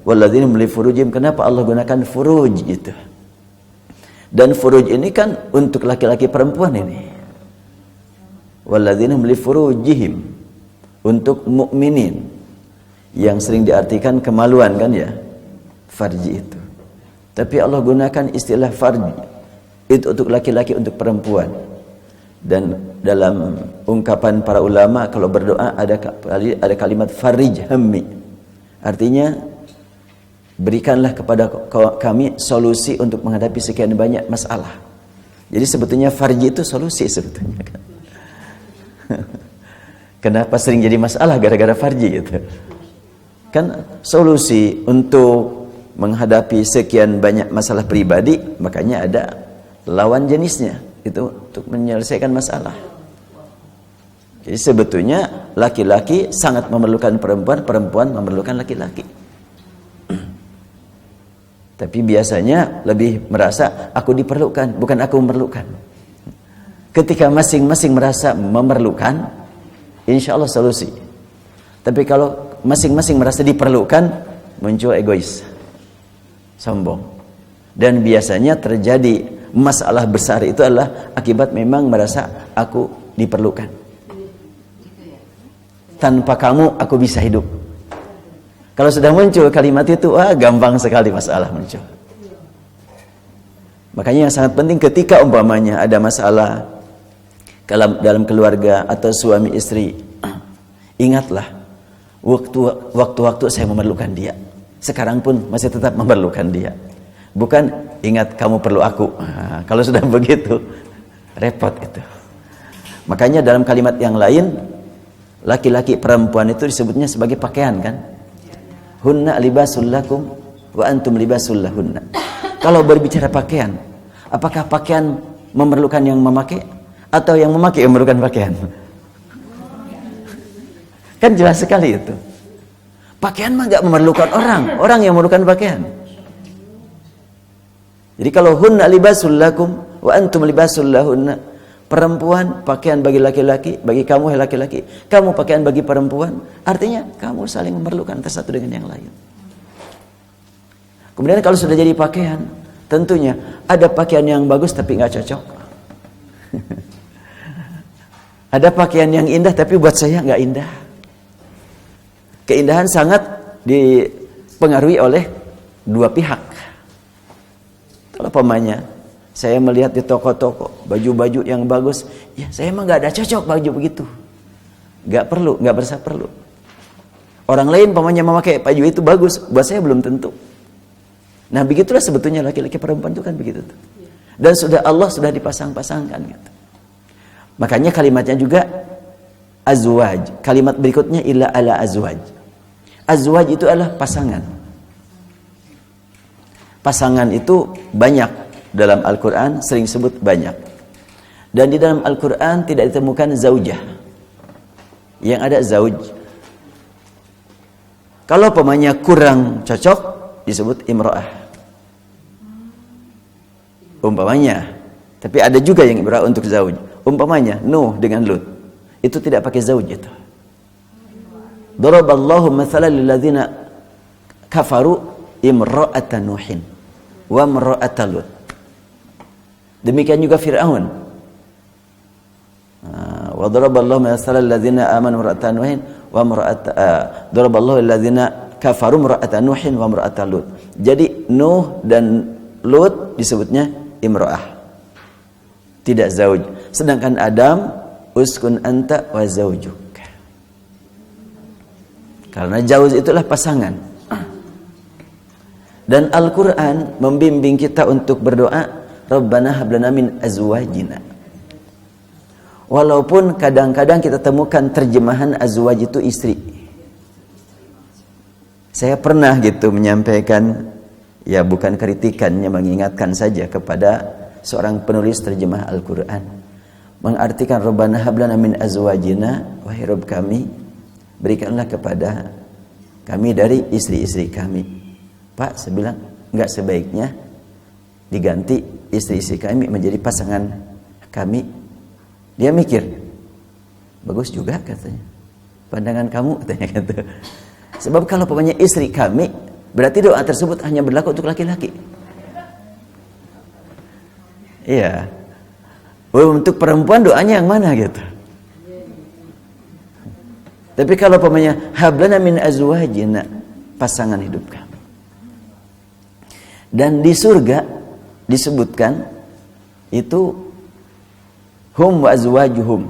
Walladzina hum li furujihim, kenapa Allah gunakan furuj itu? Dan furuj ini kan untuk laki-laki perempuan ini. Walladzina hum li furujihim, untuk mukminin, yang sering diartikan kemaluan kan ya, farji itu. Tapi Allah gunakan istilah farji itu untuk laki-laki, untuk perempuan. Dan dalam ungkapan para ulama kalau berdoa ada kalimat farij hammi, artinya berikanlah kepada kami solusi untuk menghadapi sekian banyak masalah. Jadi sebetulnya farji itu solusi sebetulnya kan. Kenapa sering jadi masalah gara-gara farji gitu? Kan solusi untuk menghadapi sekian banyak masalah pribadi, makanya ada lawan jenisnya itu untuk menyelesaikan masalah. Jadi sebetulnya laki-laki sangat memerlukan perempuan, perempuan memerlukan laki-laki. Tapi biasanya lebih merasa aku diperlukan, bukan aku memerlukan. Ketika masing-masing merasa memerlukan, insya Allah solusi. Tapi kalau masing-masing merasa diperlukan, muncul egois, sombong. Dan biasanya terjadi masalah besar itu adalah akibat memang merasa aku diperlukan. Tanpa kamu aku bisa hidup. Kalau sudah muncul kalimat itu, gampang sekali masalah muncul. Makanya yang sangat penting ketika umpamanya ada masalah dalam keluarga atau suami istri, ingatlah waktu-waktu saya memerlukan dia. Sekarang pun masih tetap memerlukan dia. Bukan ingat kamu perlu aku. Kalau sudah begitu repot itu. Makanya dalam kalimat yang lain, laki-laki perempuan itu disebutnya sebagai pakaian kan? Hunna libasul lakum wa antum libasul lahunna. Kalau berbicara pakaian, apakah pakaian memerlukan yang memakai atau yang memakai memerlukan pakaian? Kan jelas sekali itu. Pakaian mah gak memerlukan orang yang memerlukan pakaian. Jadi kalau hunna libasul lakum wa antum libasul lahunna, perempuan pakaian bagi laki-laki, bagi kamu laki-laki, kamu pakaian bagi perempuan, artinya kamu saling memerlukan antara satu dengan yang lain. Kemudian kalau sudah jadi pakaian, tentunya ada pakaian yang bagus tapi nggak cocok. Ada pakaian yang indah tapi buat saya nggak indah. Keindahan sangat dipengaruhi oleh dua pihak. Kalau pamannya, saya melihat di toko-toko baju-baju yang bagus, ya saya emang nggak ada cocok baju begitu, nggak berasa perlu. Orang lain pamannya memakai baju itu bagus, buat saya belum tentu. Nah begitulah sebetulnya laki-laki perempuan itu kan begitu tuh. Dan Allah sudah dipasang-pasangkan gitu. Makanya kalimatnya juga azwaj. Kalimat berikutnya illa ala azwaj. Azwaj itu adalah pasangan. Pasangan itu banyak dalam Al-Quran, sering sebut banyak. Dan di dalam Al-Quran tidak ditemukan zaujah. Yang ada zauj. Kalau pemanya kurang cocok, disebut imra'ah. Umpamanya. Tapi ada juga yang imra'ah untuk zauj. Umpamanya, Nuh dengan Lut. Itu tidak pakai zauj itu. Daraballahu mathalan lilladzina kafaru imra'ata Nuhin wa imra'ata Lut. Demikian juga Fir'aun. Wa daraballahu mathalan lilladzina amanu imra'ata Nuhin wa imra'ata daraballahu lilladzina kafaru imra'ata Nuhin wa imra'ata Lut. Jadi Nuh dan Lut disebutnya imra'ah. Tidak zauj. Sedangkan Adam uskun anta wa zaujuk. Karena zauj itulah pasangan. Dan Al-Quran membimbing kita untuk berdoa, Rabbana hablana min azwajina. Walaupun kadang-kadang kita temukan terjemahan azwaj itu istri. Saya pernah gitu menyampaikan, ya bukan kritikannya, mengingatkan saja kepada seorang penulis terjemah Al-Quran. Mengartikan Rabbana hablana min azwajina, wahai Rabb kami, berikanlah kepada kami dari istri-istri kami. Pak, saya bilang, enggak sebaiknya diganti istri-istri kami menjadi pasangan kami. Dia mikir, bagus juga katanya. Pandangan kamu katanya gitu. Sebab kalau pokoknya istri kami, Berarti doa tersebut hanya berlaku untuk laki-laki. Iya. Untuk perempuan doanya yang mana gitu? Tapi kalau pemanya hablana min azwajina, pasangan hidup kami. Dan di surga disebutkan itu hum wa azwajuhum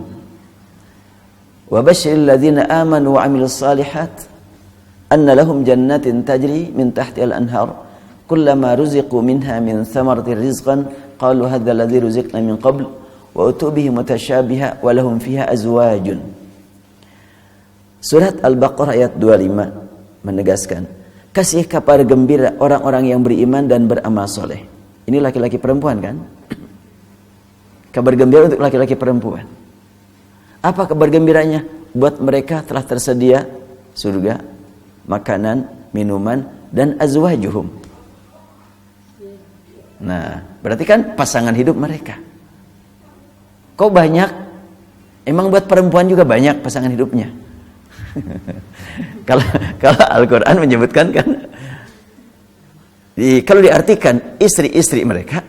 wa basyiril ladzina amanu wa amilus salihat anna lahum jannatin tajri min tahtiha al-anhar kullama ruziqu minha min thamaratir rizqan qalu hadzal ladzi ruziqna min qabl wa utubihi mutasyabiha wa lahum fiha azwajun. Surat Al-Baqarah ayat 25 menegaskan, kasih kabar gembira orang-orang yang beriman dan beramal soleh. Ini laki-laki perempuan kan? Kabar gembira untuk laki-laki perempuan. Apa kabar gembiranya? Buat mereka telah tersedia surga, makanan, minuman, dan azwajuhum. Nah, berarti kan pasangan hidup mereka. Kok banyak? Emang buat perempuan juga banyak pasangan hidupnya? Kalau Al-Quran menyebutkan kan, kalau diartikan istri-istri mereka,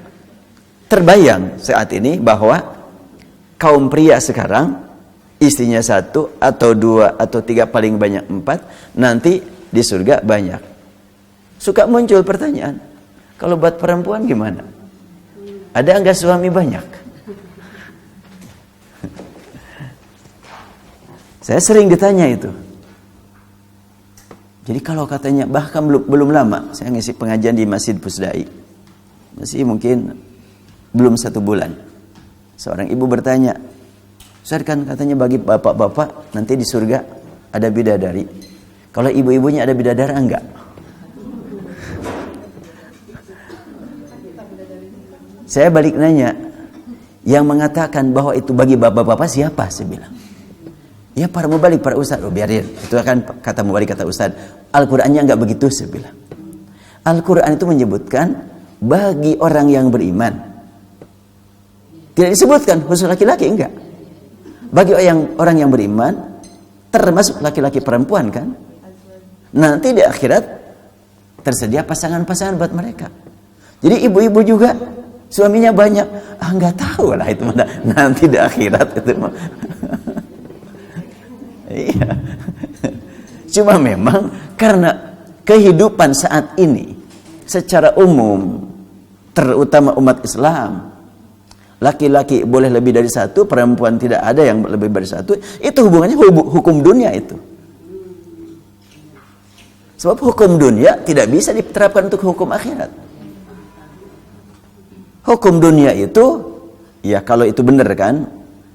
terbayang saat ini bahwa kaum pria sekarang istrinya 1 atau 2 atau 3 paling banyak 4, nanti di surga banyak. Suka muncul pertanyaan, kalau buat perempuan gimana? Ada enggak suami banyak? Saya sering ditanya itu. Jadi kalau katanya, bahkan belum lama saya ngisi pengajian di Masjid Pusdai, masih mungkin belum 1 bulan, seorang ibu bertanya, Ustaz, kan katanya bagi bapak-bapak nanti di surga ada bidadari, kalau ibu-ibunya ada bidadari enggak? Saya balik nanya, yang mengatakan bahwa itu bagi bapak-bapak siapa? Saya bilang, ya para mubalik, para ustaz. Oh biarin, itu kan kata mubalik, kata ustaz. Al-Qur'annya enggak begitu, saya bilang. Al-Qur'an itu menyebutkan bagi orang yang beriman. Tidak disebutkan khusus laki-laki, enggak. Bagi orang yang beriman, termasuk laki-laki perempuan kan. Nanti di akhirat tersedia pasangan-pasangan buat mereka. Jadi ibu-ibu juga suaminya banyak. Enggak tahu lah itu mana. Nanti di akhirat itu mah. Iya. Cuma memang karena kehidupan saat ini secara umum, terutama umat Islam, laki-laki boleh lebih dari 1, perempuan tidak ada yang lebih dari 1. Itu hubungannya hukum dunia itu. Sebab hukum dunia tidak bisa diterapkan untuk hukum akhirat. Hukum dunia itu, ya kalau itu benar kan,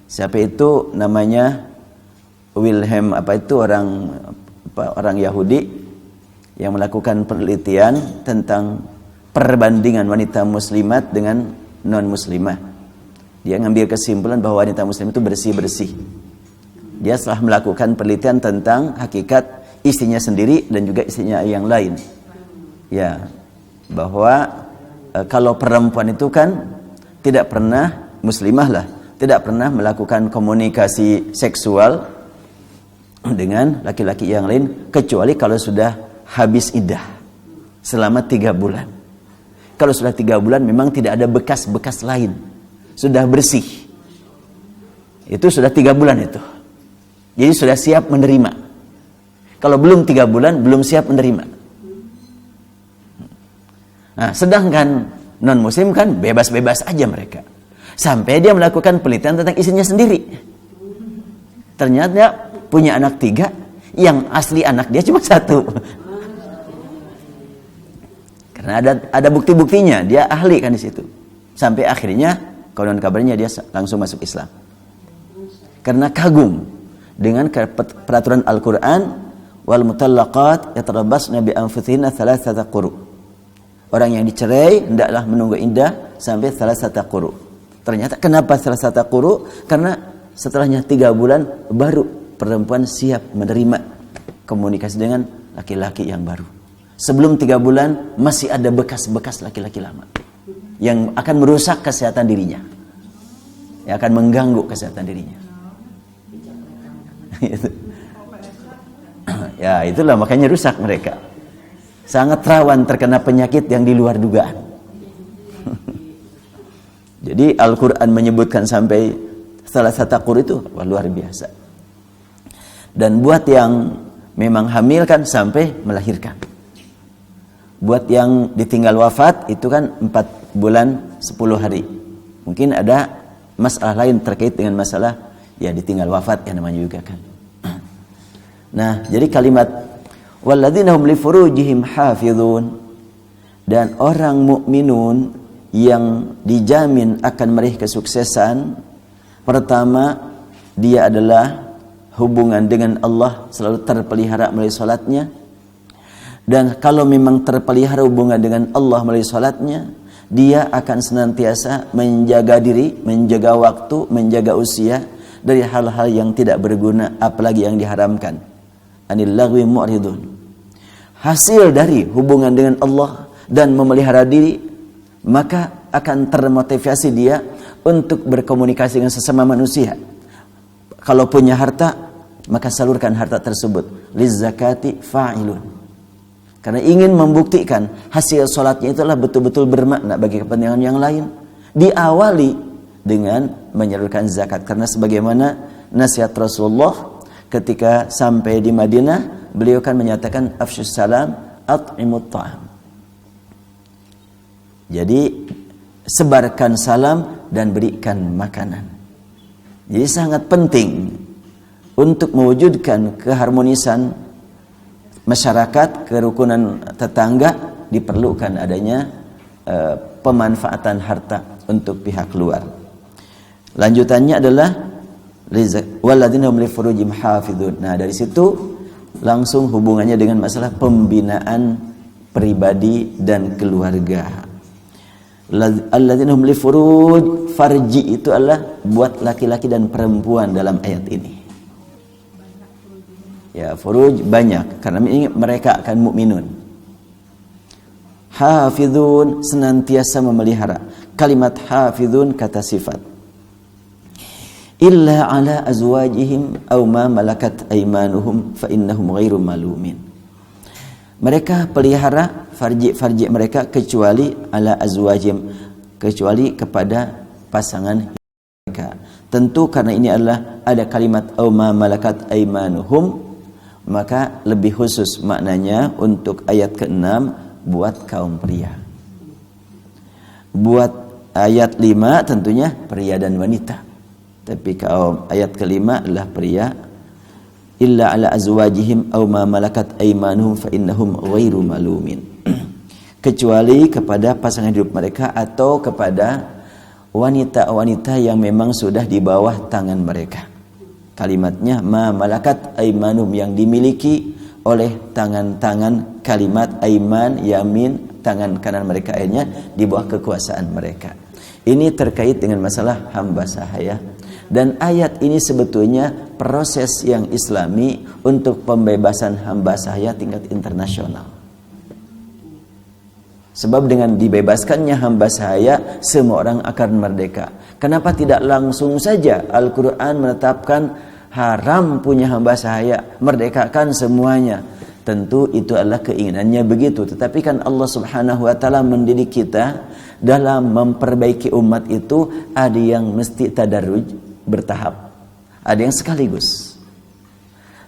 siapa itu namanya Wilhelm orang Yahudi yang melakukan penelitian tentang perbandingan wanita muslimat dengan non muslimah. Dia ngambil kesimpulan bahwa wanita muslim itu bersih-bersih. Dia setelah melakukan penelitian tentang hakikat istrinya sendiri dan juga istrinya yang lain. Ya, bahwa kalau perempuan itu kan tidak pernah muslimah lah, tidak pernah melakukan komunikasi seksual dengan laki-laki yang lain kecuali kalau sudah habis iddah selama 3 bulan. Kalau sudah 3 bulan memang tidak ada bekas-bekas lain, sudah bersih, itu sudah 3 bulan itu. Jadi sudah siap menerima. Kalau belum 3 bulan belum siap menerima. Nah, sedangkan non muslim kan bebas-bebas aja mereka, sampai dia melakukan penelitian tentang istrinya sendiri. Ternyata punya anak 3, yang asli anak dia cuma 1. Karena ada bukti-buktinya, dia ahli kan di situ. Sampai akhirnya konon kabarnya dia langsung masuk Islam. Karena kagum dengan peraturan Al-Qur'an, wal mutallaqat yatarabbasna bi anfusihinna thalathata quru. Orang yang dicerai hendaklah menunggu iddah sampai thalathata quru. Ternyata kenapa thalathata quru? Karena setelahnya 3 bulan baru perempuan siap menerima komunikasi dengan laki-laki yang baru. Sebelum 3 bulan masih ada bekas-bekas laki-laki lama yang akan merusak kesehatan dirinya, yang akan mengganggu kesehatan dirinya. Ya itulah makanya rusak mereka. sangat rawan terkena penyakit yang di luar dugaan. Jadi Al-Quran menyebutkan sampai salasata taqur itu luar biasa. Dan buat yang memang hamil kan sampai melahirkan. Buat yang ditinggal wafat itu kan 4 bulan 10 hari. Mungkin ada masalah lain terkait dengan masalah ya ditinggal wafat yang namanya juga kan. Nah, jadi kalimat walladzina hum li furujihim hafizun, dan orang mukminun yang dijamin akan meraih kesuksesan, pertama dia adalah hubungan dengan Allah selalu terpelihara melalui salatnya. Dan kalau memang terpelihara hubungan dengan Allah melalui salatnya, dia akan senantiasa menjaga diri, menjaga waktu, menjaga usia dari hal-hal yang tidak berguna, apalagi yang diharamkan. Anil lagwi mu'ridun. Hasil dari hubungan dengan Allah dan memelihara diri, maka akan termotivasi dia untuk berkomunikasi dengan sesama manusia. Kalau punya harta, maka salurkan harta tersebut. Lizzakati fa'ilun. Karena ingin membuktikan hasil sholatnya itulah betul-betul bermakna bagi kepentingan yang lain. Diawali dengan menyalurkan zakat. Karena sebagaimana nasihat Rasulullah ketika sampai di Madinah, beliau kan menyatakan afsyus salam at'imut ta'am. Jadi sebarkan salam dan berikan makanan. Jadi sangat penting untuk mewujudkan keharmonisan masyarakat, kerukunan tetangga, diperlukan adanya pemanfaatan harta untuk pihak luar. Lanjutannya adalah walladzina hum li furujihim hafizun. Nah, dari situ langsung hubungannya dengan masalah pembinaan pribadi dan keluarga. Alladzina hum li furuj, farji itu adalah buat laki-laki dan perempuan dalam ayat ini. Ya, furuj banyak karena mereka akan mukminun. Hafizun, senantiasa memelihara. Kalimat hafizun kata sifat. Illa ala azwajihim aw ma malakat aymanuhum fa innahum ghairu malumin. Mereka pelihara farji mereka kecuali ala azwajim, kecuali kepada pasangan mereka. Tentu karena ini adalah ada kalimat aw ma malakat aymanuhum, maka lebih khusus maknanya untuk ayat ke-6 buat kaum pria. Buat ayat 5 tentunya pria dan wanita. Tapi kaum ayat ke-5 adalah pria. Illa ala azwajihim aw ma malakat aymanuhum fa innahum ghairu malumin. Kecuali kepada pasangan hidup mereka atau kepada wanita-wanita yang memang sudah di bawah tangan mereka. Kalimatnya ma malakat aymanum, yang dimiliki oleh tangan-tangan. Kalimat ayman, yamin, tangan kanan mereka akhirnya di bawah kekuasaan mereka. Ini terkait dengan masalah hamba sahaya. Dan ayat ini sebetulnya proses yang islami untuk pembebasan hamba sahaya tingkat internasional. Sebab dengan dibebaskannya hamba sahaya, semua orang akan merdeka. Kenapa tidak langsung saja Al-Quran menetapkan haram punya hamba sahaya, merdekakan semuanya? Tentu itu adalah keinginannya begitu. Tetapi kan Allah Subhanahu wa ta'ala mendidik kita dalam memperbaiki umat itu, ada yang mesti tadarruj, bertahap, ada yang sekaligus.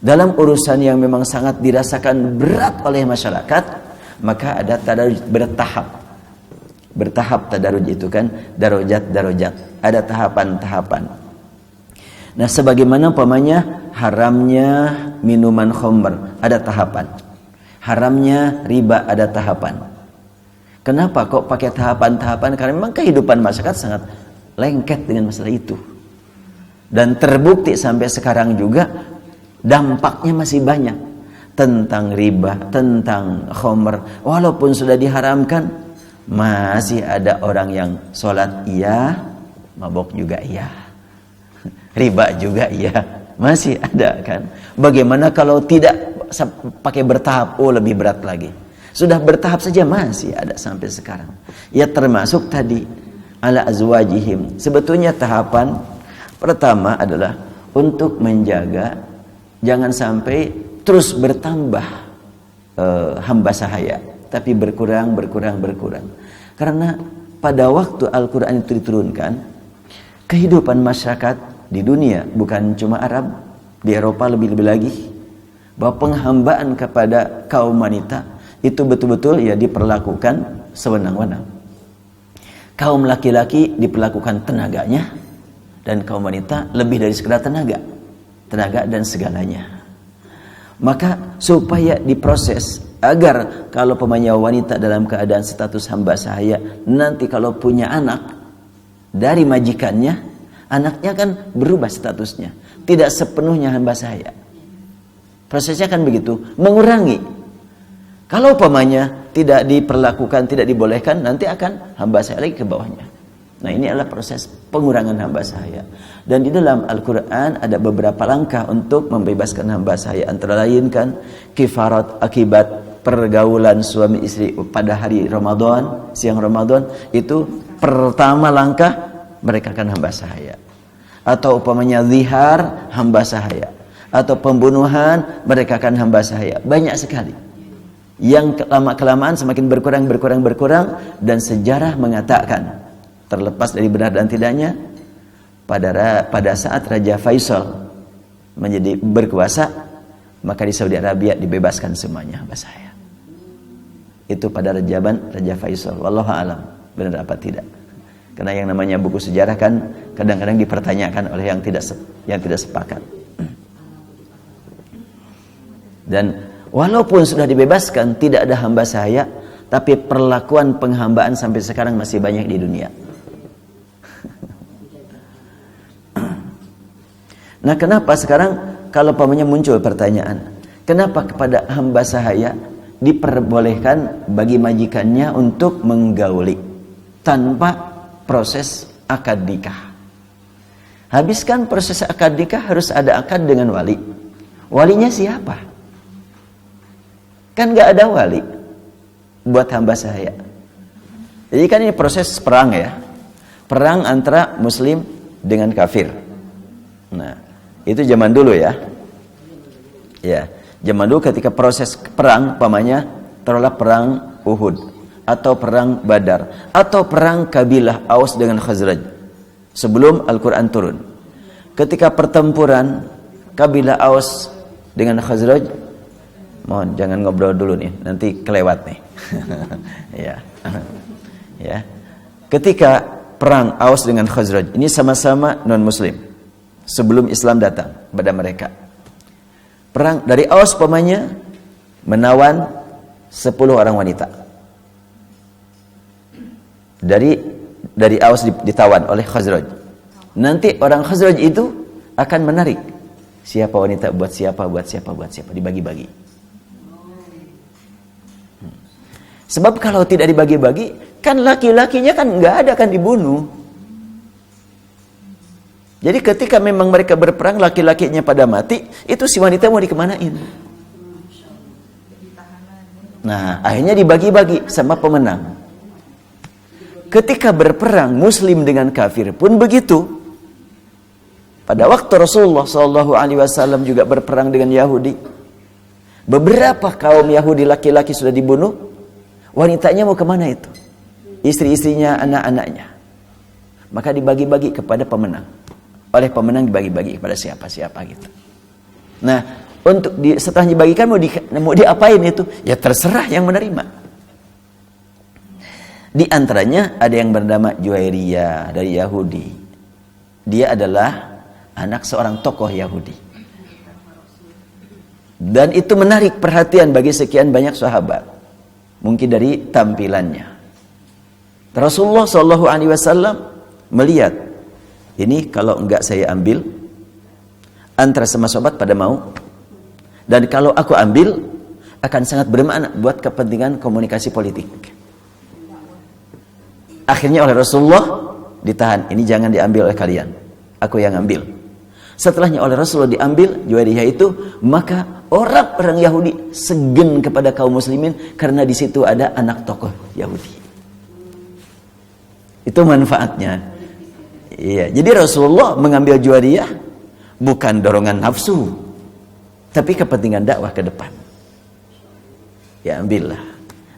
Dalam urusan yang memang sangat dirasakan berat oleh masyarakat, maka ada tadarruj bertahap tadarruj itu kan darajat, ada tahapan-tahapan. Nah, sebagaimana umpamanya haramnya minuman khamr, ada tahapan. Haramnya riba, ada tahapan. Kenapa kok pakai tahapan-tahapan? Karena memang kehidupan masyarakat sangat lengket dengan masalah itu. Dan terbukti sampai sekarang juga dampaknya masih banyak tentang riba, tentang khamr. Walaupun sudah diharamkan, masih ada orang yang sholat iya, mabok juga iya, riba juga iya, masih ada kan. Bagaimana kalau tidak pakai bertahap? Oh, lebih berat lagi. Sudah bertahap saja masih ada sampai sekarang. Ya, termasuk tadi ala azwajihim. Sebetulnya tahapan pertama adalah untuk menjaga jangan sampai terus bertambah hamba sahaya, tapi berkurang. Karena pada waktu Al-Quran itu diturunkan, kehidupan masyarakat di dunia, bukan cuma Arab, di Eropa lebih-lebih lagi, bahwa penghambaan kepada kaum wanita itu betul-betul ya diperlakukan sewenang-wenang. Kaum laki-laki diperlakukan tenaganya, dan kaum wanita lebih dari sekedar tenaga dan segalanya. Maka supaya diproses agar kalau pemainnya wanita dalam keadaan status hamba sahaya, nanti kalau punya anak dari majikannya, anaknya kan berubah statusnya, tidak sepenuhnya hamba sahaya. Prosesnya kan begitu, mengurangi. Kalau pemainnya tidak diperlakukan, tidak dibolehkan, nanti akan hamba sahaya lagi ke bawahnya. Nah, ini adalah proses pengurangan hamba sahaya. Dan di dalam Al-Quran ada beberapa langkah untuk membebaskan hamba sahaya. Antara lain kan kifarat akibat pergaulan suami istri pada hari Ramadan, siang Ramadan, itu pertama langkah mereka kan hamba sahaya. Atau umpamanya zihar, hamba sahaya. Atau pembunuhan, mereka kan hamba sahaya. Banyak sekali. Yang lama-kelamaan semakin berkurang, dan sejarah mengatakan, terlepas dari benar dan tidaknya, pada saat Raja Faisal menjadi berkuasa, maka di Saudi Arabia dibebaskan semuanya hamba sahaya. Itu pada zaman Raja Faisal. Wallahu a'lam, benar apa tidak? Karena yang namanya buku sejarah kan kadang-kadang dipertanyakan oleh yang tidak sepakat. Dan walaupun sudah dibebaskan, tidak ada hamba sahaya, tapi perlakuan penghambaan sampai sekarang masih banyak di dunia. Nah, kenapa sekarang kalau pamannya muncul pertanyaan, kenapa kepada hamba sahaya diperbolehkan bagi majikannya untuk menggauli tanpa proses akad nikah? Habiskan proses akad nikah, harus ada akad dengan wali. Walinya siapa? Kan gak ada wali buat hamba sahaya. Jadi kan ini proses perang ya, perang antara muslim dengan kafir. Nah, itu zaman dulu ya. Ya, zaman dulu ketika proses perang, pamannya terulah perang Uhud, atau perang Badar, atau perang kabilah Aus dengan Khazraj sebelum Al-Quran turun. Ketika pertempuran kabilah Aus dengan Khazraj, mohon jangan ngobrol dulu nih, nanti kelewat nih. Ya. Ya. Ketika perang Aus dengan Khazraj, ini sama-sama non muslim sebelum Islam datang pada mereka. Perang dari Aus pamannya menawan 10 orang wanita. Dari Aus ditawan oleh Khazraj. Nanti orang Khazraj itu akan menarik siapa wanita buat siapa, dibagi-bagi. Sebab kalau tidak dibagi-bagi, kan laki-lakinya kan nggak ada, kan dibunuh. Jadi ketika memang mereka berperang, laki-lakinya pada mati, itu si wanita mau dikemanain? Nah, akhirnya dibagi-bagi sama pemenang. Ketika berperang muslim dengan kafir pun begitu. Pada waktu Rasulullah SAW juga berperang dengan Yahudi, beberapa kaum Yahudi laki-laki sudah dibunuh, wanitanya mau kemana itu? Istri-istrinya, anak-anaknya. Maka dibagi-bagi kepada pemenang. Oleh pemenang dibagi-bagi kepada siapa-siapa gitu. Nah, setelah dibagikan mau diapain itu? Ya terserah yang menerima. Di antaranya ada yang bernama Juwairiyah dari Yahudi. Dia adalah anak seorang tokoh Yahudi. Dan itu menarik perhatian bagi sekian banyak sahabat. Mungkin dari tampilannya. Rasulullah SAW melihat, ini kalau enggak saya ambil, antara sama sahabat pada mau, dan kalau aku ambil akan sangat bermakna buat kepentingan komunikasi politik. Akhirnya oleh Rasulullah ditahan, ini jangan diambil oleh kalian, aku yang ambil. Setelahnya oleh Rasulullah diambil Juwairiyah itu, maka orang-orang Yahudi segen kepada kaum muslimin karena di situ ada anak tokoh Yahudi. Itu manfaatnya. Iya, jadi Rasulullah mengambil Juwairiyah bukan dorongan nafsu, tapi kepentingan dakwah ke depan. ya ambillah.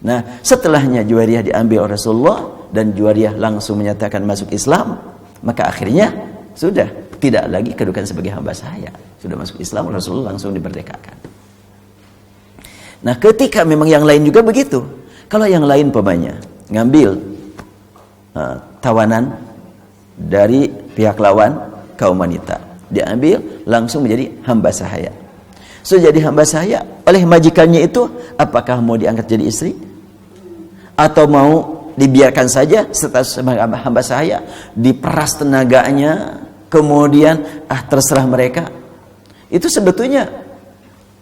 Nah, setelahnya Juwairiyah diambil oleh Rasulullah dan Juwairiyah langsung menyatakan masuk Islam, maka akhirnya sudah tidak lagi kedudukan sebagai hamba sahaya, sudah masuk Islam, Rasulullah langsung dimerdekakan. Nah, ketika memang yang lain juga begitu, kalau yang lain pemanya ngambil tawanan dari pihak lawan kaum wanita, diambil langsung menjadi hamba sahaya. So jadi hamba sahaya oleh majikannya itu, apakah mau diangkat jadi istri atau mau dibiarkan saja status sebagai hamba sahaya, diperas tenaganya, kemudian terserah mereka. Itu sebetulnya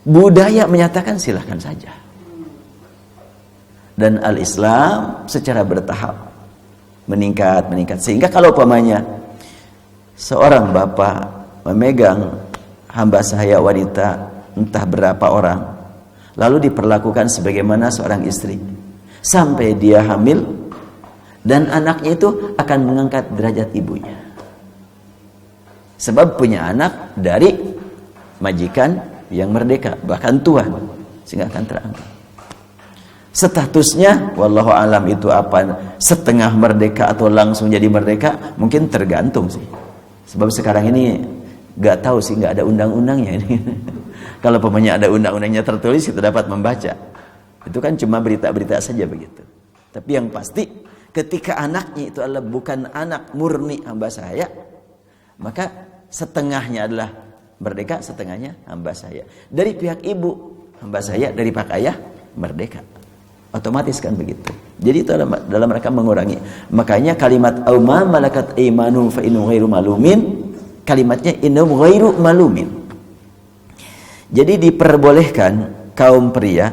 budaya menyatakan silahkan saja. Dan al-Islam secara bertahap meningkat sehingga kalau umpamanya seorang bapak memegang hamba sahaya wanita entah berapa orang, lalu diperlakukan sebagaimana seorang istri sampai dia hamil, dan anaknya itu akan mengangkat derajat ibunya sebab punya anak dari majikan yang merdeka, bahkan tua, sehingga akan terangkat. Statusnya wallahu alam itu apa, setengah merdeka atau langsung jadi merdeka, mungkin tergantung sih. Sebab sekarang ini gak tahu sih, gak ada undang-undangnya ini. Kalau pemanya ada undang-undangnya tertulis, kita dapat membaca. Itu kan cuma berita-berita saja begitu. Tapi yang pasti ketika anaknya itu adalah bukan anak murni hamba sahaya, maka setengahnya adalah merdeka, setengahnya hamba sahaya. Dari pihak ibu hamba sahaya, dari pihak ayah merdeka. Otomatis kan begitu. Jadi itu dalam mereka mengurangi. Makanya kalimat au ma malakat aymanu fa innahu ghairu malumin, kalimatnya innahu ghairu malumin. Jadi diperbolehkan kaum pria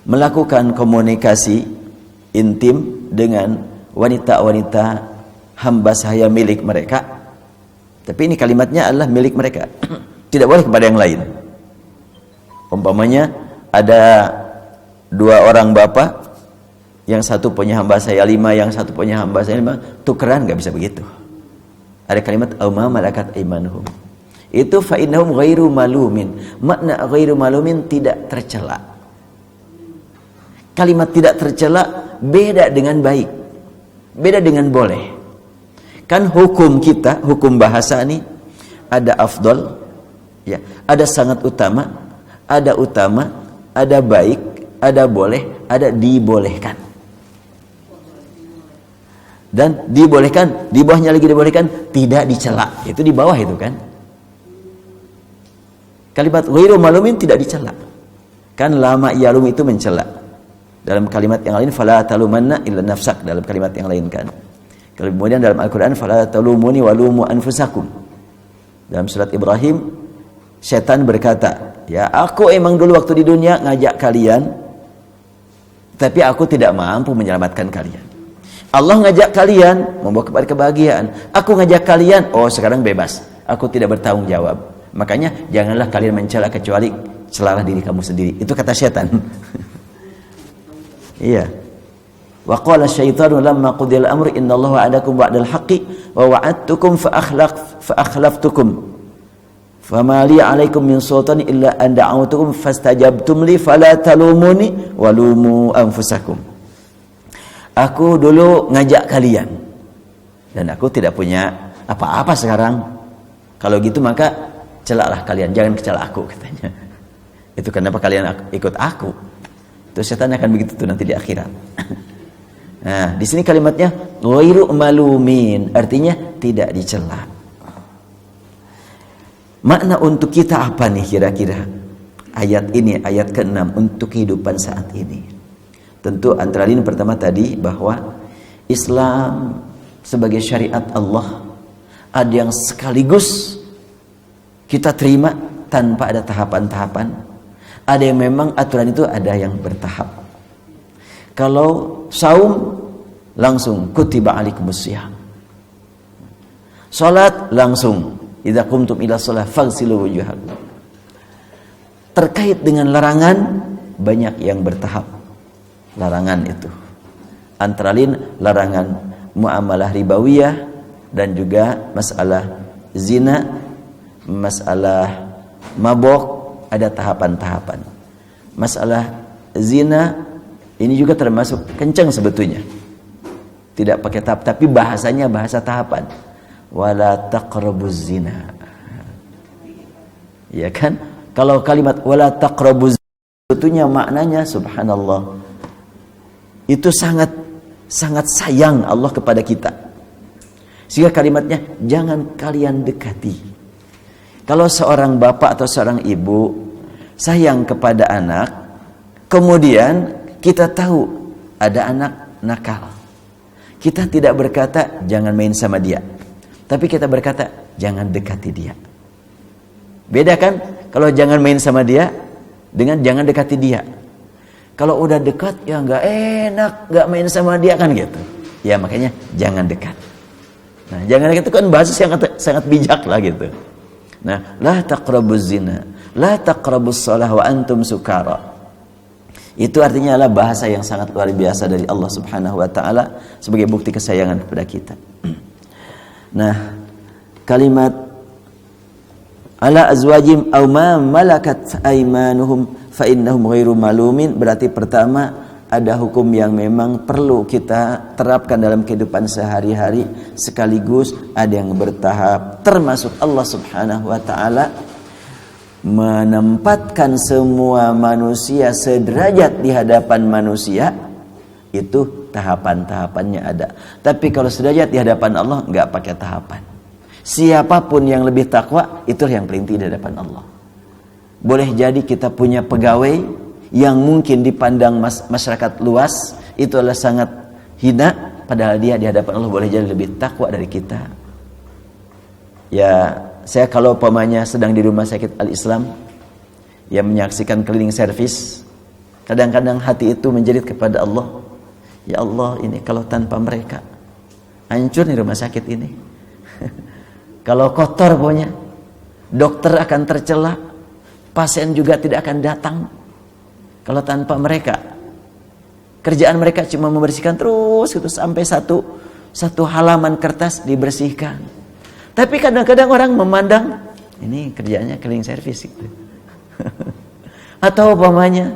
melakukan komunikasi intim dengan wanita-wanita hamba sahaya milik mereka. Tapi ini kalimatnya adalah milik mereka. Tidak boleh kepada yang lain. Umpamanya ada dua orang bapak, yang satu punya hamba sahaya 5, yang satu punya hamba sahaya 5, tukeran, nggak bisa begitu. Ada kalimat auma malakat aimanuhum. Itu fa innahum ghairu malumin. Makna ghairu malumin tidak tercela. Kalimat tidak tercela beda dengan baik, beda dengan boleh. Kan hukum kita, hukum bahasa ini ada afdol, ya, ada sangat utama, ada baik, ada boleh, ada dibolehkan. Dan dibolehkan, di bawahnya lagi dibolehkan, tidak dicela. Itu di bawah itu kan. Kalimat ghairu malumin tidak dicela. Kan lama yalum itu mencela. Dalam kalimat yang lain fala talumanna illa nafsak, dalam kalimat yang lain kan. Kemudian dalam Al-Qur'an fala talumuni walumu anfusakum. Dalam surat Ibrahim setan berkata, "Ya, aku emang dulu waktu di dunia ngajak kalian, tapi aku tidak mampu menyelamatkan kalian. Allah ngajak kalian membawa kepada kebahagiaan. Aku ngajak kalian, oh sekarang bebas. Aku tidak bertanggung jawab. Makanya janganlah kalian mencela kecuali celalah diri kamu sendiri." Itu kata setan. Iya. Wa qala asyaitanu lamma qudiyal amru innallaha wa'adakum ba'dal haqqi wa wa'adtukum fa akhlaftukum. Fama li 'alaikum min sultani illa an da'awtukum fastajabtum li fala talumuni walumu anfusakum. Aku dulu ngajak kalian dan aku tidak punya apa-apa sekarang. Kalau gitu maka celaklah kalian, jangan kecela aku, katanya. Itu kenapa kalian ikut aku? Terus setan akan begitu tuh nanti di akhirat. Nah, di sini kalimatnya ghairu malumin, artinya tidak dicela. Makna untuk kita apa nih kira-kira? Ayat ini, ayat ke-6 untuk kehidupan saat ini. Tentu antara lain pertama tadi bahwa Islam sebagai syariat Allah ada yang sekaligus kita terima tanpa ada tahapan-tahapan. Ada yang memang aturan itu ada yang bertahap. Kalau saum langsung kutiba alaikumusiyam. Salat langsung idza qumtum ila shalah faghsilu wujuhakum. Terkait dengan larangan banyak yang bertahap. Larangan itu antara lain larangan muamalah ribawiyah dan juga masalah zina, masalah mabok, ada tahapan-tahapan. Masalah zina ini juga termasuk kencang sebetulnya. Tidak pakai tahap, tapi bahasanya bahasa tahapan. Wala taqrabuz zina. Ya kan? Kalau kalimat wala taqrabuz zina sebetulnya maknanya subhanallah. Itu sangat sayang Allah kepada kita. Sehingga kalimatnya jangan kalian dekati. Kalau seorang bapak atau seorang ibu sayang kepada anak, kemudian kita tahu ada anak nakal, kita tidak berkata jangan main sama dia, tapi kita berkata jangan dekati dia. Beda kan? Kalau jangan main sama dia dengan jangan dekati dia. Kalau udah dekat ya nggak enak, nggak main sama dia kan gitu. Ya makanya jangan dekat. Nah, jangan dekat itu kan bahasa sangat bijak lah gitu. Nah, la taqrabuz zina, la taqrabus shalah wa antum sukara. Itu artinya adalah bahasa yang sangat luar biasa dari Allah Subhanahu wa taala sebagai bukti kesayangan kepada kita. Nah, kalimat ala azwajim aw ma malakat aymanuhum fa innahum ghairu malumin berarti pertama ada hukum yang memang perlu kita terapkan dalam kehidupan sehari-hari, sekaligus ada yang bertahap, termasuk Allah Subhanahu wa taala menempatkan semua manusia sederajat di hadapan manusia. Itu tahapan-tahapannya ada. Tapi kalau sederajat di hadapan Allah enggak pakai tahapan. Siapapun yang lebih takwa itu yang paling tinggi di hadapan Allah. Boleh jadi kita punya pegawai yang mungkin dipandang masyarakat luas itu adalah sangat hina, padahal dia di hadapan Allah boleh jadi lebih takwa dari kita. Ya, saya kalau umpamanya sedang di rumah sakit Al-Islam yang menyaksikan cleaning service, kadang-kadang hati itu menjerit kepada Allah, ya Allah, ini kalau tanpa mereka hancur nih rumah sakit ini. Kalau kotor pokoknya, dokter akan tercela, pasien juga tidak akan datang. Kalau tanpa mereka, kerjaan mereka cuma membersihkan terus gitu, sampai satu halaman kertas dibersihkan. Tapi kadang-kadang orang memandang ini kerjaannya cleaning service gitu. Atau umpamanya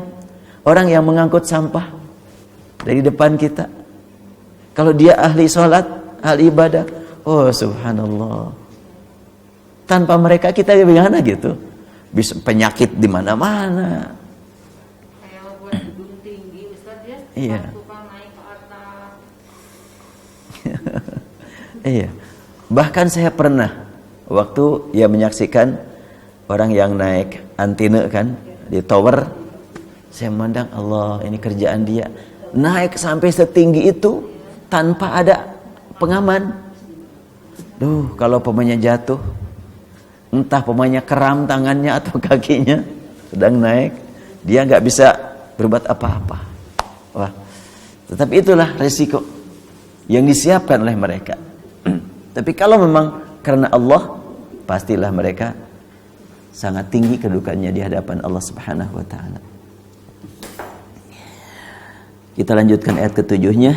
orang yang mengangkut sampah dari depan kita, kalau dia ahli sholat, ahli ibadah, oh subhanallah, tanpa mereka kita gimana gitu, bisa penyakit di mana-mana. Iya. Iya. Bahkan saya pernah waktu ya menyaksikan orang yang naik antena kan di tower, saya memandang Allah, ini kerjaan dia naik sampai setinggi itu tanpa ada pengaman. Duh, kalau pemainnya jatuh, entah pemainnya keram tangannya atau kakinya sedang naik, dia nggak bisa berbuat apa-apa. Wah, tetapi itulah resiko yang disiapkan oleh mereka. Tapi kalau memang karena Allah, pastilah mereka sangat tinggi kedudukannya di hadapan Allah Subhanahu wa taala. Kita lanjutkan ayat ke-7-nya.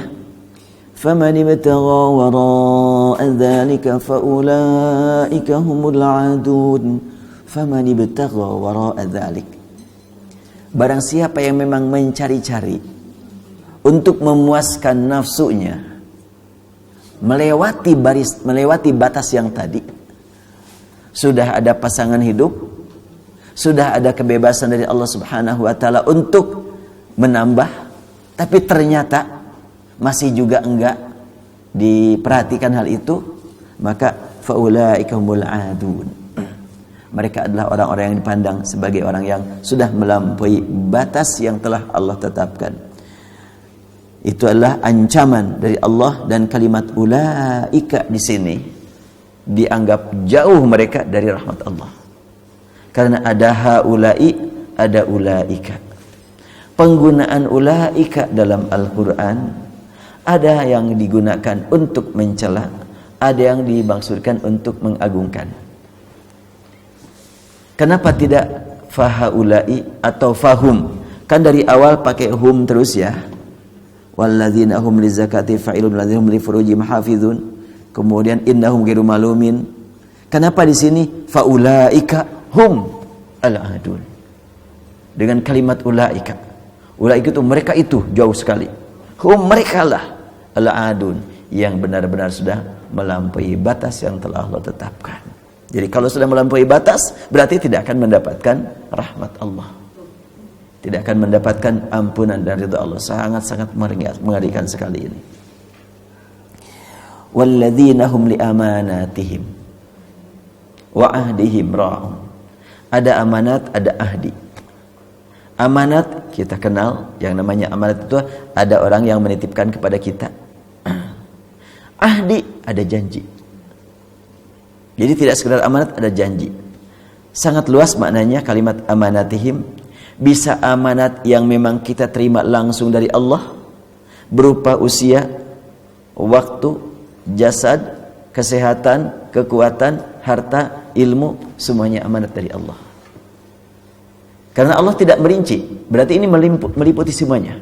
فَمَنِ ابْتَغَى وَرَاءَ ذَلِكَ فَأُولَئِكَ هُمُ الْعَادُونَ فَمَنِ ابْتَغَى وَرَاءَ ذَلِكَ. Barang siapa yang memang mencari-cari untuk memuaskan nafsunya, melewati batas yang tadi, sudah ada pasangan hidup, sudah ada kebebasan dari Allah Subhanahu wa taala untuk menambah, tapi ternyata masih juga enggak diperhatikan hal itu, maka faulaika humul adun. Mereka adalah orang-orang yang dipandang sebagai orang yang sudah melampaui batas yang telah Allah tetapkan. Itu adalah ancaman dari Allah, dan kalimat ulaika di sini dianggap jauh mereka dari rahmat Allah. Karena ada haulai, ada ulaika. Penggunaan ulaika dalam Al-Qur'an ada yang digunakan untuk mencela, ada yang dimaksudkan untuk mengagungkan. Kenapa tidak fahaulai atau fahum? Kan dari awal pakai hum terus ya. Walladzina hum lizakati fa'ilun walladzina hum lifurujihim hafizun. Kemudian innahum ghairu malumin. Kenapa di sini faulaika hum al-adun? Dengan kalimat ulaika. Ulaika itu mereka itu jauh sekali. Mereka lah al-adun yang benar-benar sudah melampaui batas yang telah Allah tetapkan. Jadi kalau sudah melampaui batas, berarti tidak akan mendapatkan rahmat Allah. Tidak akan mendapatkan ampunan dan ridha Allah. Sangat-sangat mengerikan sekali ini. Walladzina hum li amanatihim wa ahdihim ra'un. Ada amanat, ada ahdi. Amanat kita kenal, yang namanya amanat itu ada orang yang menitipkan kepada kita. Ahdi ada janji. Jadi tidak sekedar amanat, ada janji. Sangat luas maknanya kalimat amanatihim. Bisa amanat yang memang kita terima langsung dari Allah, berupa usia, waktu, jasad, kesehatan, kekuatan, harta, ilmu, semuanya amanat dari Allah. Karena Allah tidak merinci, berarti ini meliputi semuanya.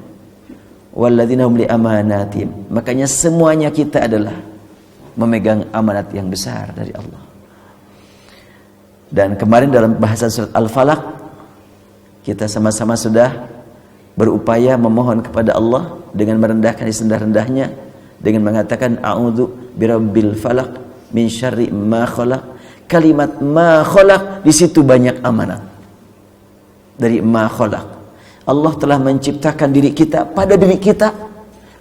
Walladzina hum li amanatihim. Makanya semuanya kita adalah memegang amanat yang besar dari Allah. Dan kemarin dalam bahasan surat Al-Falaq, kita sama-sama sudah berupaya memohon kepada Allah dengan merendahkan serendah-rendahnya, dengan mengatakan a'udzu birabbil falaq min syarri ma khalaq. Kalimat ma khalaq di situ banyak amanat. Dari ma khalaq. Allah telah menciptakan diri kita, pada diri kita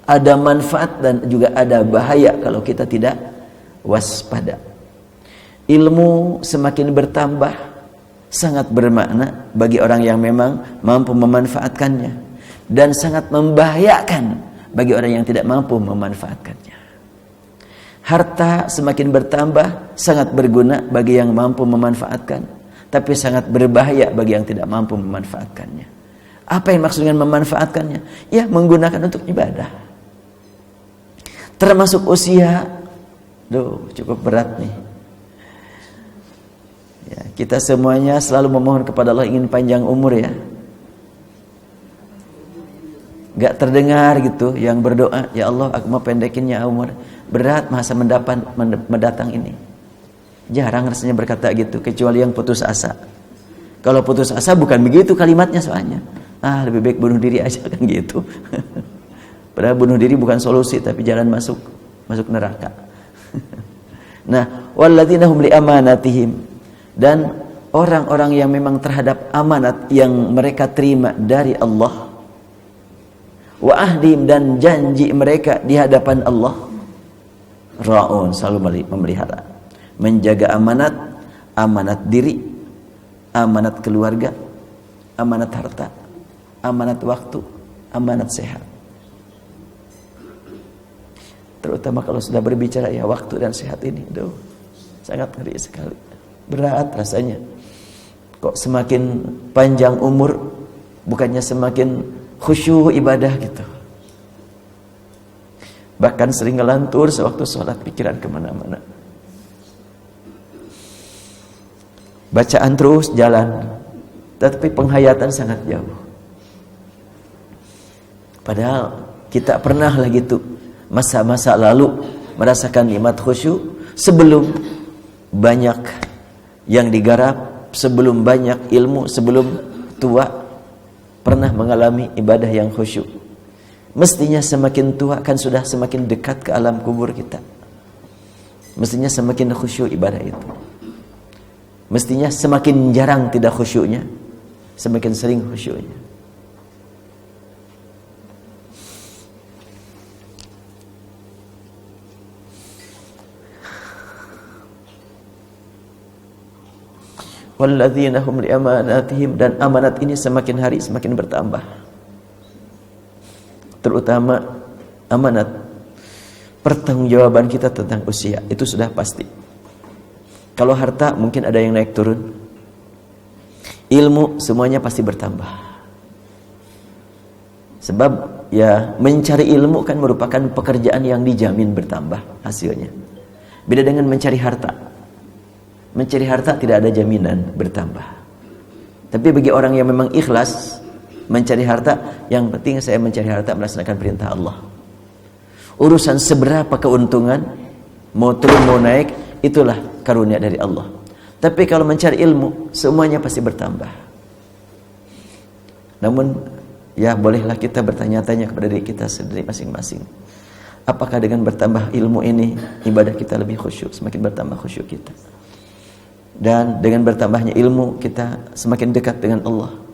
ada manfaat dan juga ada bahaya kalau kita tidak waspada. Ilmu semakin bertambah sangat bermakna bagi orang yang memang mampu memanfaatkannya, dan sangat membahayakan bagi orang yang tidak mampu memanfaatkannya. Harta semakin bertambah sangat berguna bagi yang mampu memanfaatkan, tapi sangat berbahaya bagi yang tidak mampu memanfaatkannya. Apa yang maksud dengan memanfaatkannya? Ya, menggunakan untuk ibadah. Termasuk usia. Cukup berat nih. Ya, kita semuanya selalu memohon kepada Allah ingin panjang umur ya. Gak terdengar gitu yang berdoa, ya Allah aku mau pendekinnya umur. Berat masa mendatang ini. Jarang rasanya berkata gitu, kecuali yang putus asa. Kalau putus asa bukan begitu kalimatnya soalnya. Lebih baik bunuh diri aja kan gitu. Padahal bunuh diri bukan solusi, tapi jalan masuk neraka. Nah, walladzina hum li amanatihim, dan orang-orang yang memang terhadap amanat yang mereka terima dari Allah, wa ahdim, dan janji mereka di hadapan Allah, ra'un, selalu memelihara, menjaga amanat, amanat diri, amanat keluarga, amanat harta, amanat waktu, amanat sehat. Terutama kalau sudah berbicara ya waktu dan sehat ini, sangat ngeri sekali. Berat rasanya. Kok semakin panjang umur bukannya semakin khusyuk ibadah gitu. Bahkan sering ngelantur sewaktu sholat, pikiran kemana-mana. Bacaan terus jalan, tapi penghayatan sangat jauh. Padahal kita pernah lah gitu masa-masa lalu merasakan nikmat khusyuk sebelum banyak yang digarap, sebelum banyak ilmu, sebelum tua, pernah mengalami ibadah yang khusyuk. Mestinya semakin tua kan sudah semakin dekat ke alam kubur kita. Mestinya semakin khusyuk ibadah itu. Mestinya semakin jarang tidak khusyuknya, semakin sering khusyuknya. Walladzina hum li amanatihim, dan amanat ini semakin hari semakin bertambah. Terutama amanat pertanggungjawaban kita tentang usia, itu sudah pasti. Kalau harta mungkin ada yang naik turun. Ilmu semuanya pasti bertambah. Sebab ya mencari ilmu kan merupakan pekerjaan yang dijamin bertambah hasilnya. Beda dengan mencari harta. Mencari harta tidak ada jaminan bertambah. Tapi bagi orang yang memang ikhlas mencari harta, yang penting saya mencari harta melaksanakan perintah Allah. Urusan seberapa keuntungan, mau turun mau naik, itulah karunia dari Allah. Tapi kalau mencari ilmu, semuanya pasti bertambah. Namun Ya, bolehlah kita bertanya-tanya kepada diri kita sendiri masing-masing. Apakah dengan bertambah ilmu ini ibadah kita lebih khusyuk, semakin bertambah khusyuk kita. Dan dengan bertambahnya ilmu kita semakin dekat dengan Allah.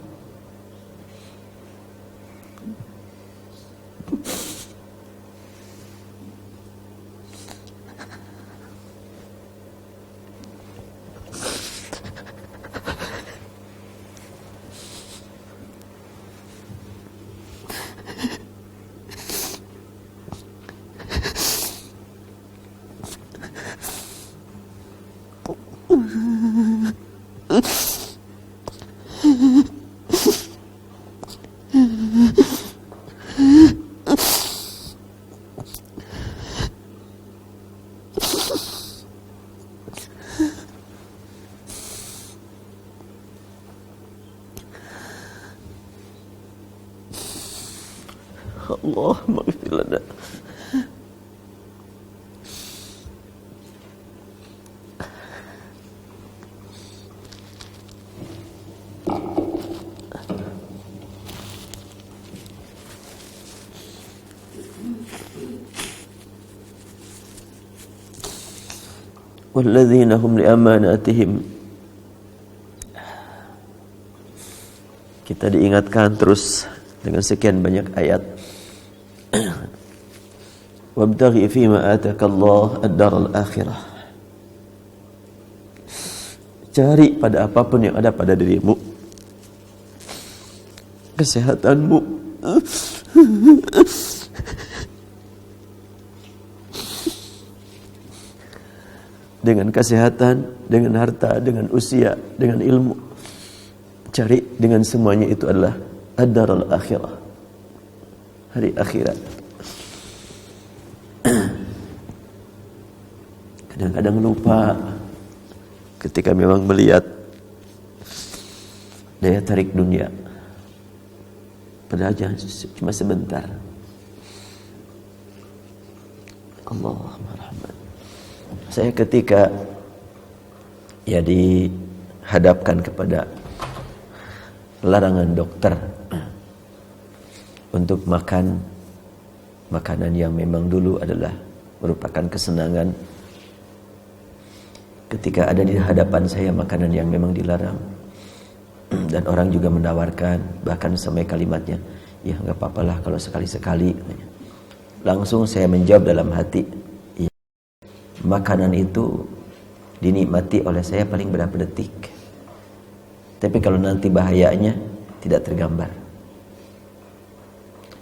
Allah maghfir lana. Walladzina hum liamanatihim. Kita diingatkan terus dengan sekian banyak ayat. Wabtaghi fima ataka Allah ad-daral akhirah. Cari pada apapun yang ada pada dirimu, kesehatanmu, dengan kesehatan, dengan harta, dengan usia, dengan ilmu. Cari dengan semuanya itu adalah ad-daral akhirah, hari akhirat. Kadang-kadang lupa ketika memang melihat daya tarik dunia, padahal cuma sebentar. Allahumma rahmat. Saya ketika dihadapkan kepada larangan dokter untuk makan makanan yang memang dulu adalah merupakan kesenangan, ketika ada di hadapan saya makanan yang memang dilarang dan orang juga menawarkan, bahkan sampai kalimatnya, ya nggak apa-apalah kalau sekali-sekali. Langsung saya menjawab dalam hati, ya, makanan itu dinikmati oleh saya paling berapa detik, tapi kalau nanti bahayanya tidak tergambar.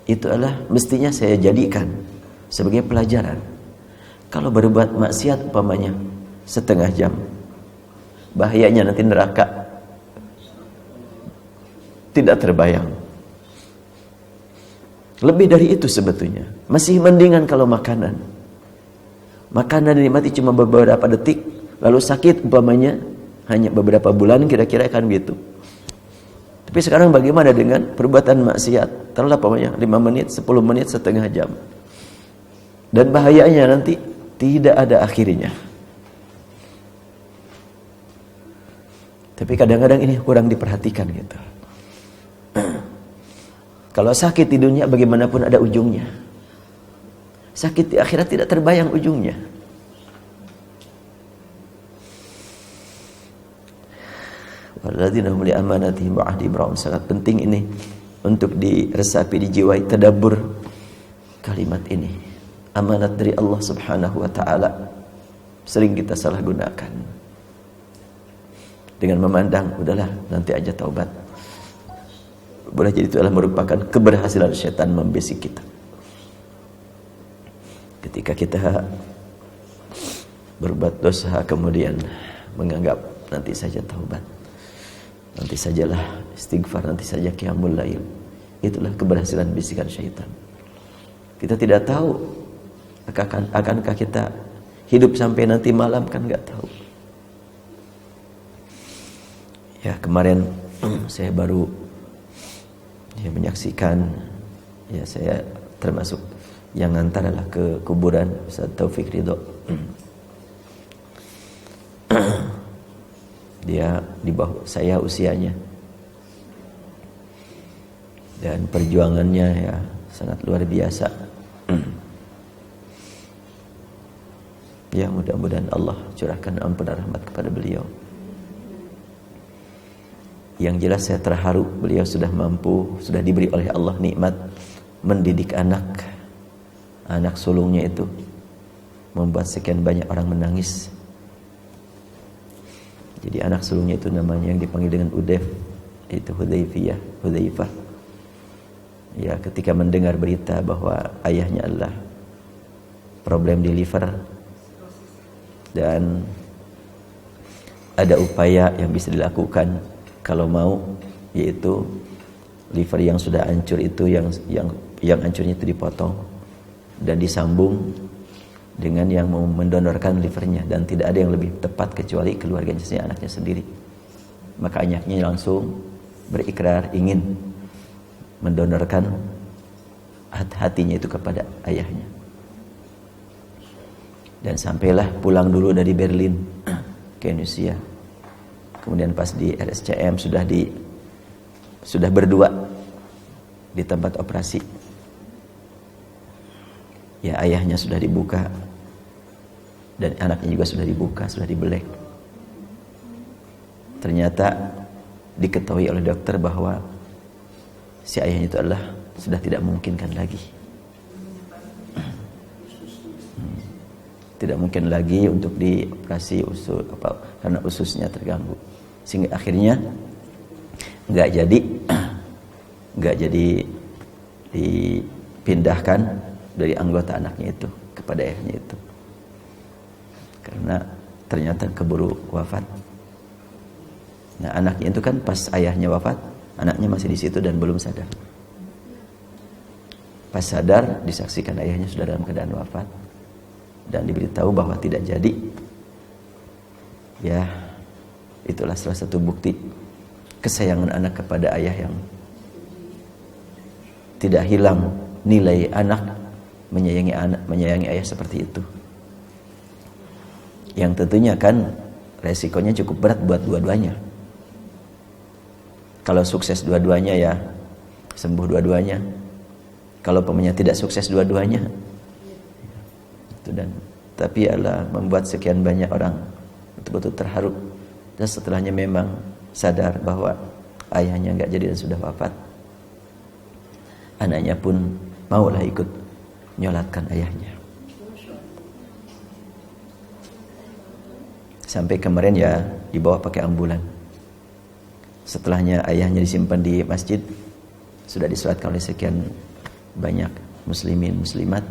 Itu adalah mestinya saya jadikan sebagai pelajaran. Kalau berbuat maksiat umpamanya setengah jam, bahayanya nanti neraka tidak terbayang. Lebih dari itu sebetulnya masih mendingan kalau makanan dinikmati cuma beberapa detik, lalu sakit umpamanya hanya beberapa bulan, kira-kira kan gitu. Tapi sekarang bagaimana dengan perbuatan maksiat? Taruhlah umpamanya 5 menit, 10 menit, setengah jam, dan bahayanya nanti tidak ada akhirnya. Tapi kadang-kadang ini kurang diperhatikan gitu. Kalau sakit di dunia bagaimanapun ada ujungnya. Sakit di akhirat tidak terbayang ujungnya. Walladzina hum li amanatihim wa ahdihim ra'un. Sangat penting ini untuk diresapi, dijiwai, tadabbur kalimat ini. Amanat dari Allah Subhanahu wa taala sering kita salah gunakan dengan memandang udahlah nanti aja taubat. Boleh jadi itu adalah merupakan keberhasilan setan membisik kita. Ketika kita berbuat dosa kemudian menganggap nanti saja taubat, nanti sajalah istighfar, nanti saja qiyamul lail. Itulah keberhasilan bisikan syaitan. Kita tidak tahu akankah kita hidup sampai nanti malam, kan nggak tahu. Ya, kemarin saya baru menyaksikan, ya saya termasuk yang ngantar adalah ke kuburan Ustaz Taufik Ridho. Dia di bawah saya usianya. dan perjuangannya ya sangat luar biasa. Ya, mudah-mudahan Allah curahkan ampun dan rahmat kepada beliau. Yang jelas saya terharu, beliau sudah mampu, sudah diberi oleh Allah nikmat mendidik anak sulungnya itu, membuat sekian banyak orang menangis. Jadi anak sulungnya itu namanya yang dipanggil dengan Udayf, itu Hudzaifah. Ya, ketika mendengar berita bahwa ayahnya adalah problem di liver dan ada upaya yang bisa dilakukan kalau mau, yaitu liver yang sudah hancur itu yang hancurnya itu dipotong dan disambung dengan yang mau mendonorkan livernya, dan tidak ada yang lebih tepat kecuali keluarganya sendiri, anaknya sendiri. Maka anaknya langsung berikrar ingin mendonorkan hatinya itu kepada ayahnya. Dan sampailah pulang dulu dari Berlin ke Indonesia. Kemudian pas di RSCM sudah berdua di tempat operasi. Ya, ayahnya sudah dibuka dan anaknya juga sudah dibuka, sudah dibelek. Ternyata diketahui oleh dokter bahwa si ayahnya itu adalah sudah tidak memungkinkan lagi. Tidak mungkin lagi untuk dioperasi karena ususnya terganggu, sehingga akhirnya nggak jadi dipindahkan dari anggota anaknya itu kepada ayahnya itu, karena ternyata keburu wafat. Nah, anaknya itu kan pas ayahnya wafat, anaknya masih di situ dan belum sadar. Pas sadar, disaksikan ayahnya sudah dalam keadaan wafat dan diberitahu bahwa tidak jadi. Ya, itulah salah satu bukti kesayangan anak kepada ayah yang tidak hilang nilai anak menyayangi ayah seperti itu. Yang tentunya kan resikonya cukup berat buat dua-duanya. Kalau sukses dua-duanya ya sembuh dua-duanya. Kalau pemanya tidak sukses dua-duanya, tapi Allah membuat sekian banyak orang betul-betul terharu. Dan setelahnya memang sadar bahwa ayahnya nggak jadi dan sudah wafat, anaknya pun maulah ikut nyolatkan ayahnya. Sampai kemarin ya dibawa pakai ambulan. Setelahnya ayahnya disimpan di masjid, sudah disolatkan oleh sekian banyak muslimin muslimat,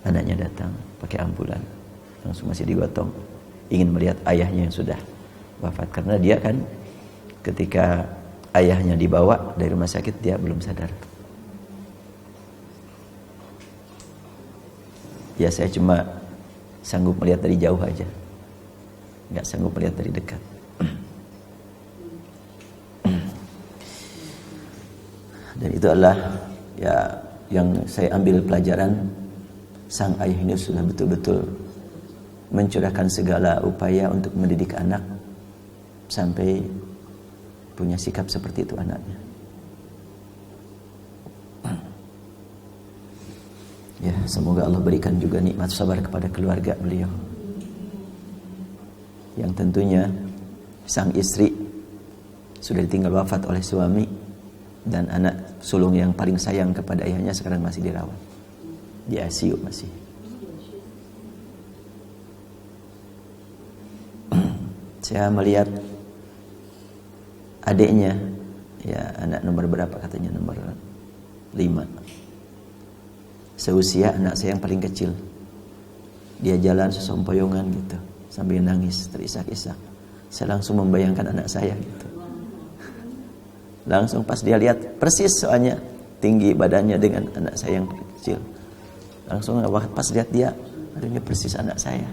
anaknya datang pakai ambulan, langsung masih digotong, ingin melihat ayahnya yang sudah wafat. Karena dia kan ketika ayahnya dibawa dari rumah sakit dia belum sadar. Ya, saya cuma sanggup melihat dari jauh aja, nggak sanggup melihat dari dekat. Dan itu adalah ya yang saya ambil pelajaran. Sang ayah ini sudah betul-betul mencurahkan segala upaya untuk mendidik anak sampai punya sikap seperti itu anaknya. Ya, semoga Allah berikan juga nikmat sabar kepada keluarga beliau. Yang tentunya sang istri sudah ditinggal wafat oleh suami, dan anak sulung yang paling sayang kepada ayahnya sekarang masih dirawat di ICU masih. Saya melihat adiknya, ya anak nomor berapa katanya, nomor 5. Seusia anak saya yang paling kecil. Dia jalan sesompoyongan gitu sambil nangis terisak-isak. Saya langsung membayangkan anak saya gitu. Langsung pas dia lihat persis, soalnya tinggi badannya dengan anak saya yang kecil. Langsung pas lihat dia, aduh ini persis anak saya.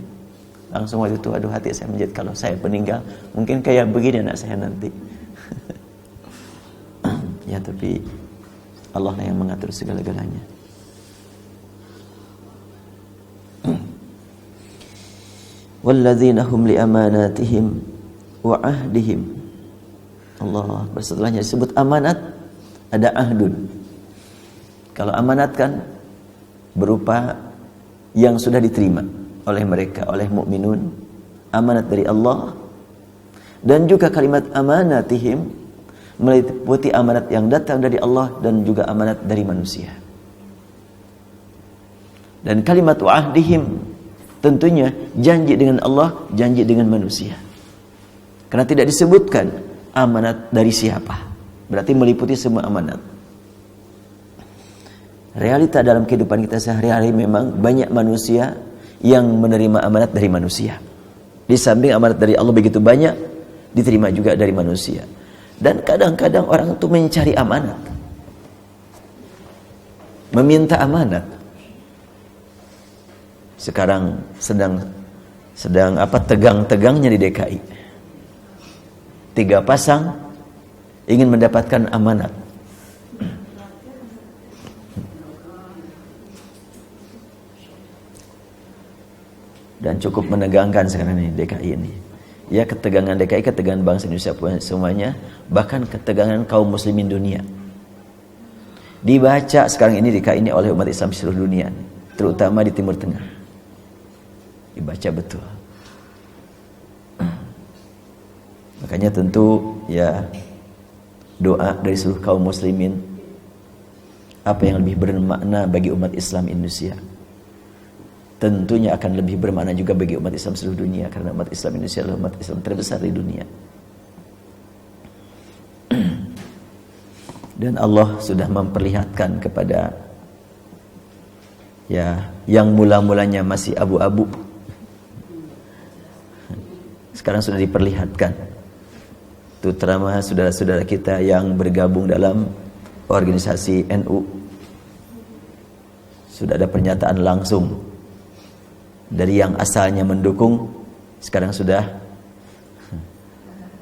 Langsung waktu itu aduh hati saya menjadi kalau saya meninggal mungkin kayak begini anak saya nanti. Ya, tapi Allah lah yang mengatur segala-galanya. Walladzina hum li amanatihim wa ahdihim. Allah, setelahnya disebut amanat, ada ahdun. Kalau amanat kan berupa yang sudah diterima oleh mereka, oleh mukminun, amanat dari Allah. Dan juga kalimat amanatihim meliputi amanat yang datang dari Allah dan juga amanat dari manusia. Dan kalimat wa'ahdihim tentunya janji dengan Allah, janji dengan manusia. Karena tidak disebutkan amanat dari siapa. Berarti meliputi semua amanat. Realita dalam kehidupan kita sehari-hari memang banyak manusia yang menerima amanat dari manusia. Di samping amanat dari Allah begitu banyak, diterima juga dari manusia. Dan kadang-kadang orang itu mencari amanat, meminta amanat. Sekarang sedang tegang-tegangnya di DKI. 3 pasang ingin mendapatkan amanat. Dan cukup menegangkan sekarang ini DKI ini. Ya, ketegangan DKI, ketegangan bangsa Indonesia semuanya, bahkan ketegangan kaum muslimin dunia. Dibaca sekarang ini DKI ini oleh umat Islam seluruh dunia, terutama di Timur Tengah. Dibaca betul. Makanya tentu ya doa dari seluruh kaum muslimin, apa yang lebih bermakna bagi umat Islam Indonesia tentunya akan lebih bermakna juga bagi umat Islam seluruh dunia, karena umat Islam Indonesia adalah umat Islam terbesar di dunia. Dan Allah sudah memperlihatkan kepada ya yang mula-mulanya masih abu-abu, sekarang sudah diperlihatkan, terutama saudara-saudara kita yang bergabung dalam organisasi NU. Sudah ada pernyataan langsung dari yang asalnya mendukung, sekarang sudah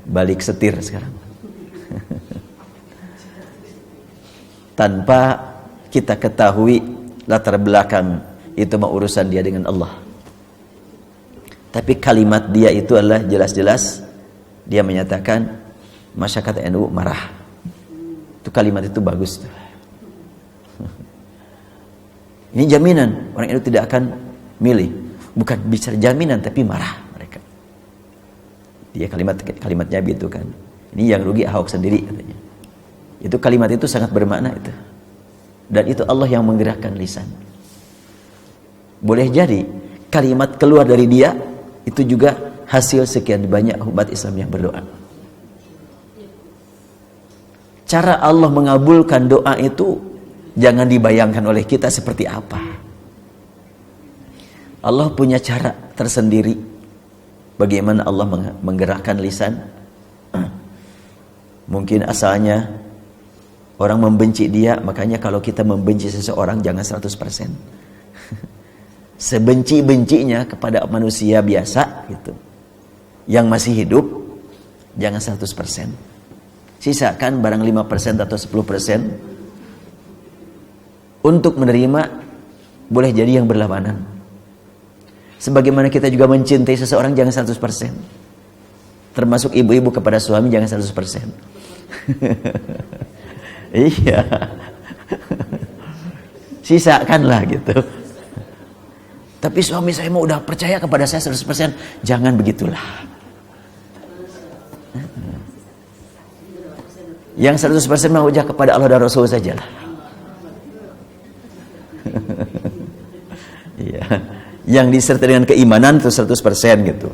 balik setir sekarang. Tanpa kita ketahui latar belakang itu mah urusan dia dengan Allah. Tapi kalimat dia itu adalah jelas-jelas dia menyatakan masyarakat NU marah. Itu kalimat itu bagus tuh. Ini jaminan orang NU tidak akan milih. Bukan bicara jaminan tapi marah mereka. Dia kalimatnya begitu kan. Ini yang rugi Ahok sendiri katanya. Itu kalimat itu sangat bermakna itu. Dan itu Allah yang menggerakkan lisan. Boleh jadi kalimat keluar dari dia itu juga hasil sekian banyak umat Islam yang berdoa. Cara Allah mengabulkan doa itu jangan dibayangkan oleh kita seperti apa. Allah punya cara tersendiri bagaimana Allah menggerakkan lisan. Mungkin asalnya orang membenci dia, makanya kalau kita membenci seseorang jangan 100%. Sebenci-bencinya kepada manusia biasa gitu, yang masih hidup, jangan 100%. Sisakan barang 5% atau 10% untuk menerima, boleh jadi yang berlawanan. Sebagaimana kita juga mencintai seseorang jangan 100%. Termasuk ibu-ibu kepada suami jangan 100%. Iya. Sisakanlah gitu. Tapi suami saya mau udah percaya kepada saya 100%, jangan begitulah. Yang 100% mau ucap kepada Allah dan Rasul sajalah. Iya. Yang disertai dengan keimanan itu 100% gitu.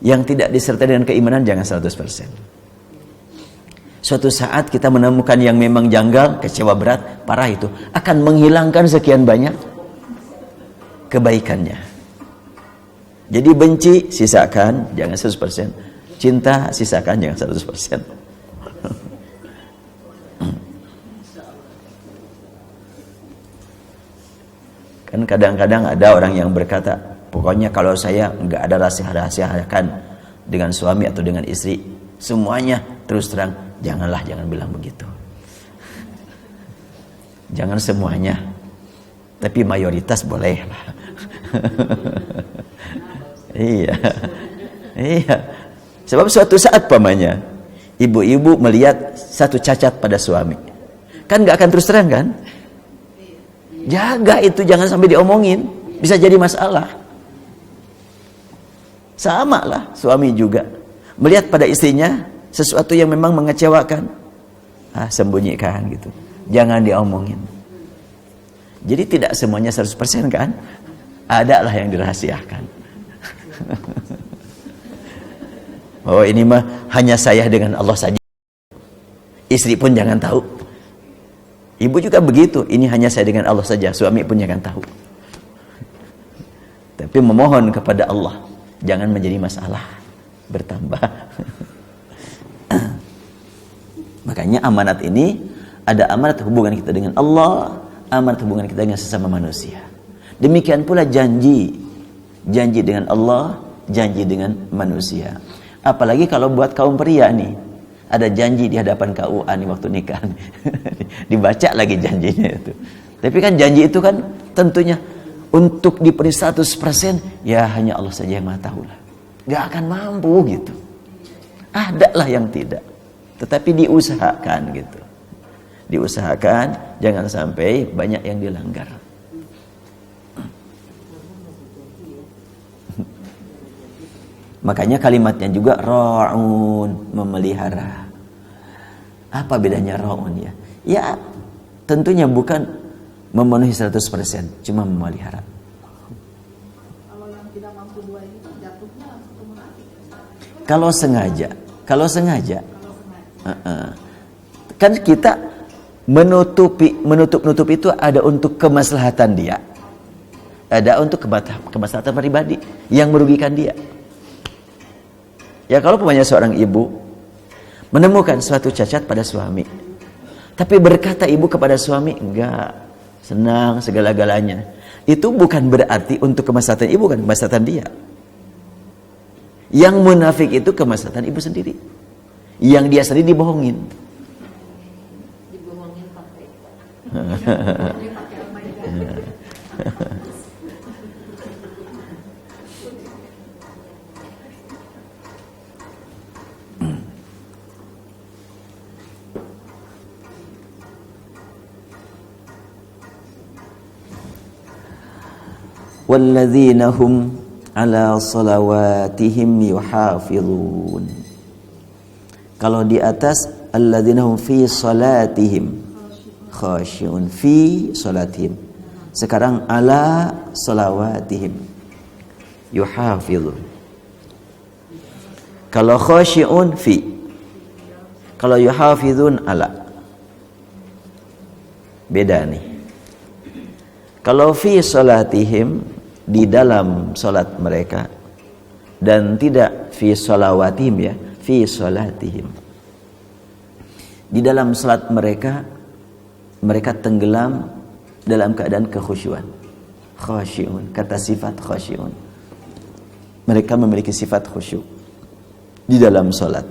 Yang tidak disertai dengan keimanan jangan 100%. Suatu saat kita menemukan yang memang janggal, kecewa berat, parah, itu akan menghilangkan sekian banyak kebaikannya. Jadi benci sisakan jangan 100%. Cinta sisakan jangan 100%. Kan kadang-kadang ada orang yang berkata, pokoknya kalau saya nggak ada rahasia-rahasiakan dengan suami atau dengan istri, semuanya terus terang, jangan bilang begitu. Jangan semuanya, tapi mayoritas boleh lah. Iya. Sebab suatu saat pamannya, ibu-ibu melihat satu cacat pada suami. Kan nggak akan terus terang kan? Jaga itu, jangan sampai diomongin, bisa jadi masalah. Sama lah suami juga, melihat pada istrinya sesuatu yang memang mengecewakan, sembunyikan gitu, jangan diomongin. Jadi tidak semuanya 100% kan, ada lah yang dirahasiakan. Oh ini mah hanya saya dengan Allah saja, istri pun jangan tahu. Ibu juga begitu, ini hanya saya dengan Allah saja, suami pun jangan tahu. Tapi memohon kepada Allah, jangan menjadi masalah bertambah. Makanya amanat ini ada amanat hubungan kita dengan Allah, amanat hubungan kita dengan sesama manusia. Demikian pula janji dengan Allah, janji dengan manusia. Apalagi kalau buat kaum pria nih, ada janji di hadapan KUA nih waktu nikah. Dibaca lagi janjinya itu. Tapi kan janji itu kan tentunya untuk dipenuhi 100%, ya hanya Allah saja yang maha tahu lah. Gak akan mampu gitu. Ada lah yang tidak. Tetapi diusahakan gitu. Diusahakan, jangan sampai banyak yang dilanggar. Makanya kalimatnya juga ra'un, memelihara. Apa bedanya ra'un ya? Ya tentunya bukan memenuhi 100%, cuma memelihara. Kalau yang tidak mampu dua ini jatuhnya langsung ke munafik. Kalau sengaja. Kan kita menutup itu ada untuk kemaslahatan dia, ada untuk kemaslahatan pribadi yang merugikan dia. Ya kalau punya seorang ibu menemukan suatu cacat pada suami, tapi berkata ibu kepada suami, enggak, senang segala-galanya, itu bukan berarti untuk kemaslahatan ibu, kan kemaslahatan dia. Yang munafik itu kemaslahatan ibu sendiri, yang dia sendiri dibohongin. Dibohongin pakai walladzina hum ala salawatihim yuhafizun. Kalau di atas alladzina hum fi salatihim khashi'un, fi salatihim. Sekarang ala salawatihim yuhafizun. Kalau khashi'un fi, kalau yuhafizun ala. Beda nih. Kalau fi salatihim, di dalam salat mereka, dan tidak fi salawatihim ya, fi salatihim. Di dalam salat mereka, mereka tenggelam dalam keadaan kekhusyuan. Khasyi'un, kata sifat khasyi'un. Mereka memiliki sifat khusyuk di dalam salat.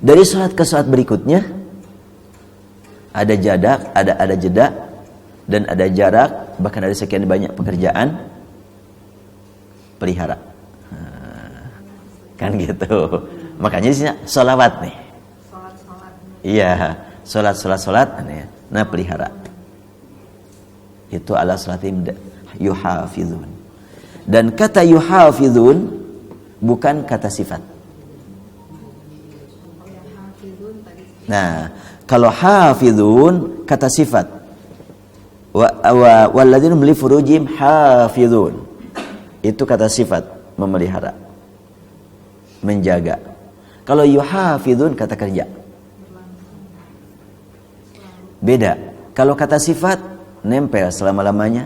Dari salat ke salat berikutnya ada jadak, ada jeda, dan ada jarak, bahkan ada sekian banyak pekerjaan, pelihara. Kan gitu. Makanya disini sholawat nih. Iya, sholat. Nah pelihara. Itu ala sholatim yuhafizun. Dan kata yuhafizun bukan kata sifat. Nah, kalau hafizun kata sifat. Walladzina hum li furujihim hafizun, itu kata sifat, memelihara, menjaga. Kalau yuhafizun kata kerja. Beda. Kalau kata sifat nempel selama-lamanya.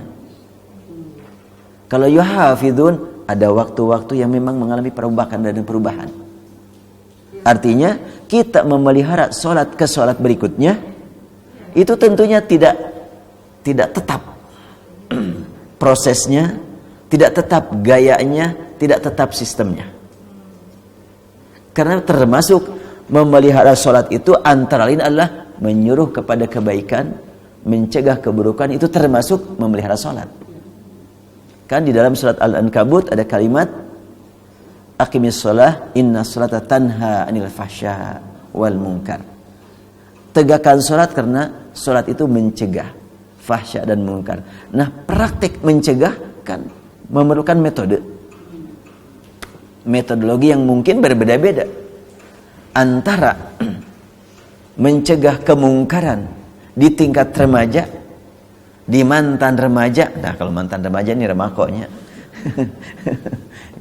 Kalau yuhafizun ada waktu-waktu yang memang mengalami perubahan dan perubahan. Artinya kita memelihara salat ke salat berikutnya itu tentunya tidak tetap prosesnya, tidak tetap gayanya, tidak tetap sistemnya. Karena termasuk memelihara sholat itu antara lain adalah menyuruh kepada kebaikan, mencegah keburukan, itu termasuk memelihara sholat. Kan di dalam surat Al-Ankabut ada kalimat aqimis sholah inna sholata tanha anil fahsya wal munkar. Tegakkan sholat karena sholat itu mencegah fahsya dan munkar. Nah, praktik mencegah kan memerlukan metodologi yang mungkin berbeda-beda antara mencegah kemungkaran di tingkat remaja, di mantan remaja. Nah, kalau mantan remaja ini remakonya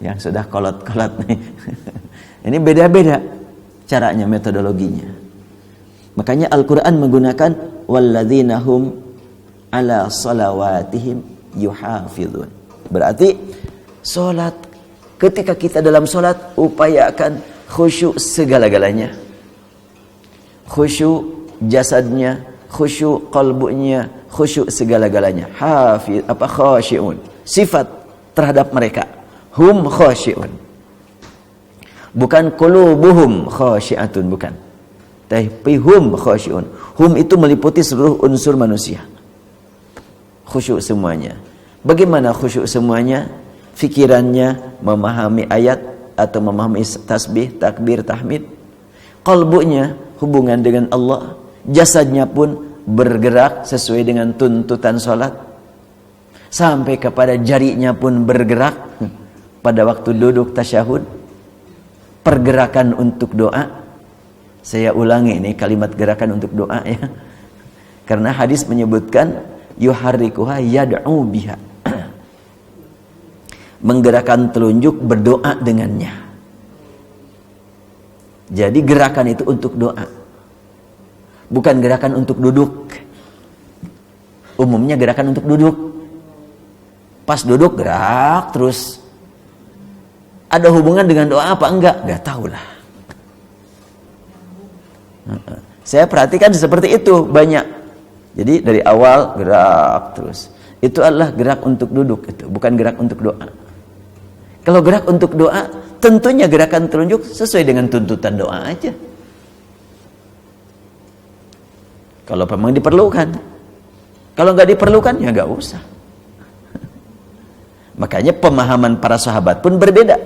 yang sudah kolot-kolot nih. Ini beda-beda caranya, metodologinya. Makanya Al-Quran menggunakan walladzina hum ala salawatihim yuhafidhun. Berarti solat, ketika kita dalam solat, upayakan khusyuk segala-galanya. Khusyuk jasadnya, khusyuk qalbunya, khusyuk segala-galanya. Khasyi'un. Sifat terhadap mereka. Hum khasyi'un. Bukan qulubuhum khasyi'atun, bukan. Tapi hum khasyi'un. Hum itu meliputi seluruh unsur manusia. Khusyuk semuanya. Bagaimana khusyuk semuanya? Fikirannya memahami ayat atau memahami tasbih, takbir, tahmid. Qalbunya hubungan dengan Allah. Jasadnya pun bergerak sesuai dengan tuntutan salat. Sampai kepada jarinya pun bergerak pada waktu duduk tasyahud. Pergerakan untuk doa. Saya ulangi ini kalimat gerakan untuk doa ya. Karena hadis menyebutkan yuharrikuha yad'u biha. Menggerakkan telunjuk berdoa dengannya. Jadi gerakan itu untuk doa. Bukan gerakan untuk duduk. Umumnya gerakan untuk duduk. Pas duduk gerak terus. Ada hubungan dengan doa apa enggak? Enggak tahulah. Saya perhatikan seperti itu banyak. Jadi dari awal gerak terus. Itu adalah gerak untuk duduk, itu bukan gerak untuk doa. Kalau gerak untuk doa, tentunya gerakan telunjuk sesuai dengan tuntutan doa aja. Kalau memang diperlukan. Kalau nggak diperlukan ya nggak usah. Makanya pemahaman para sahabat pun berbeda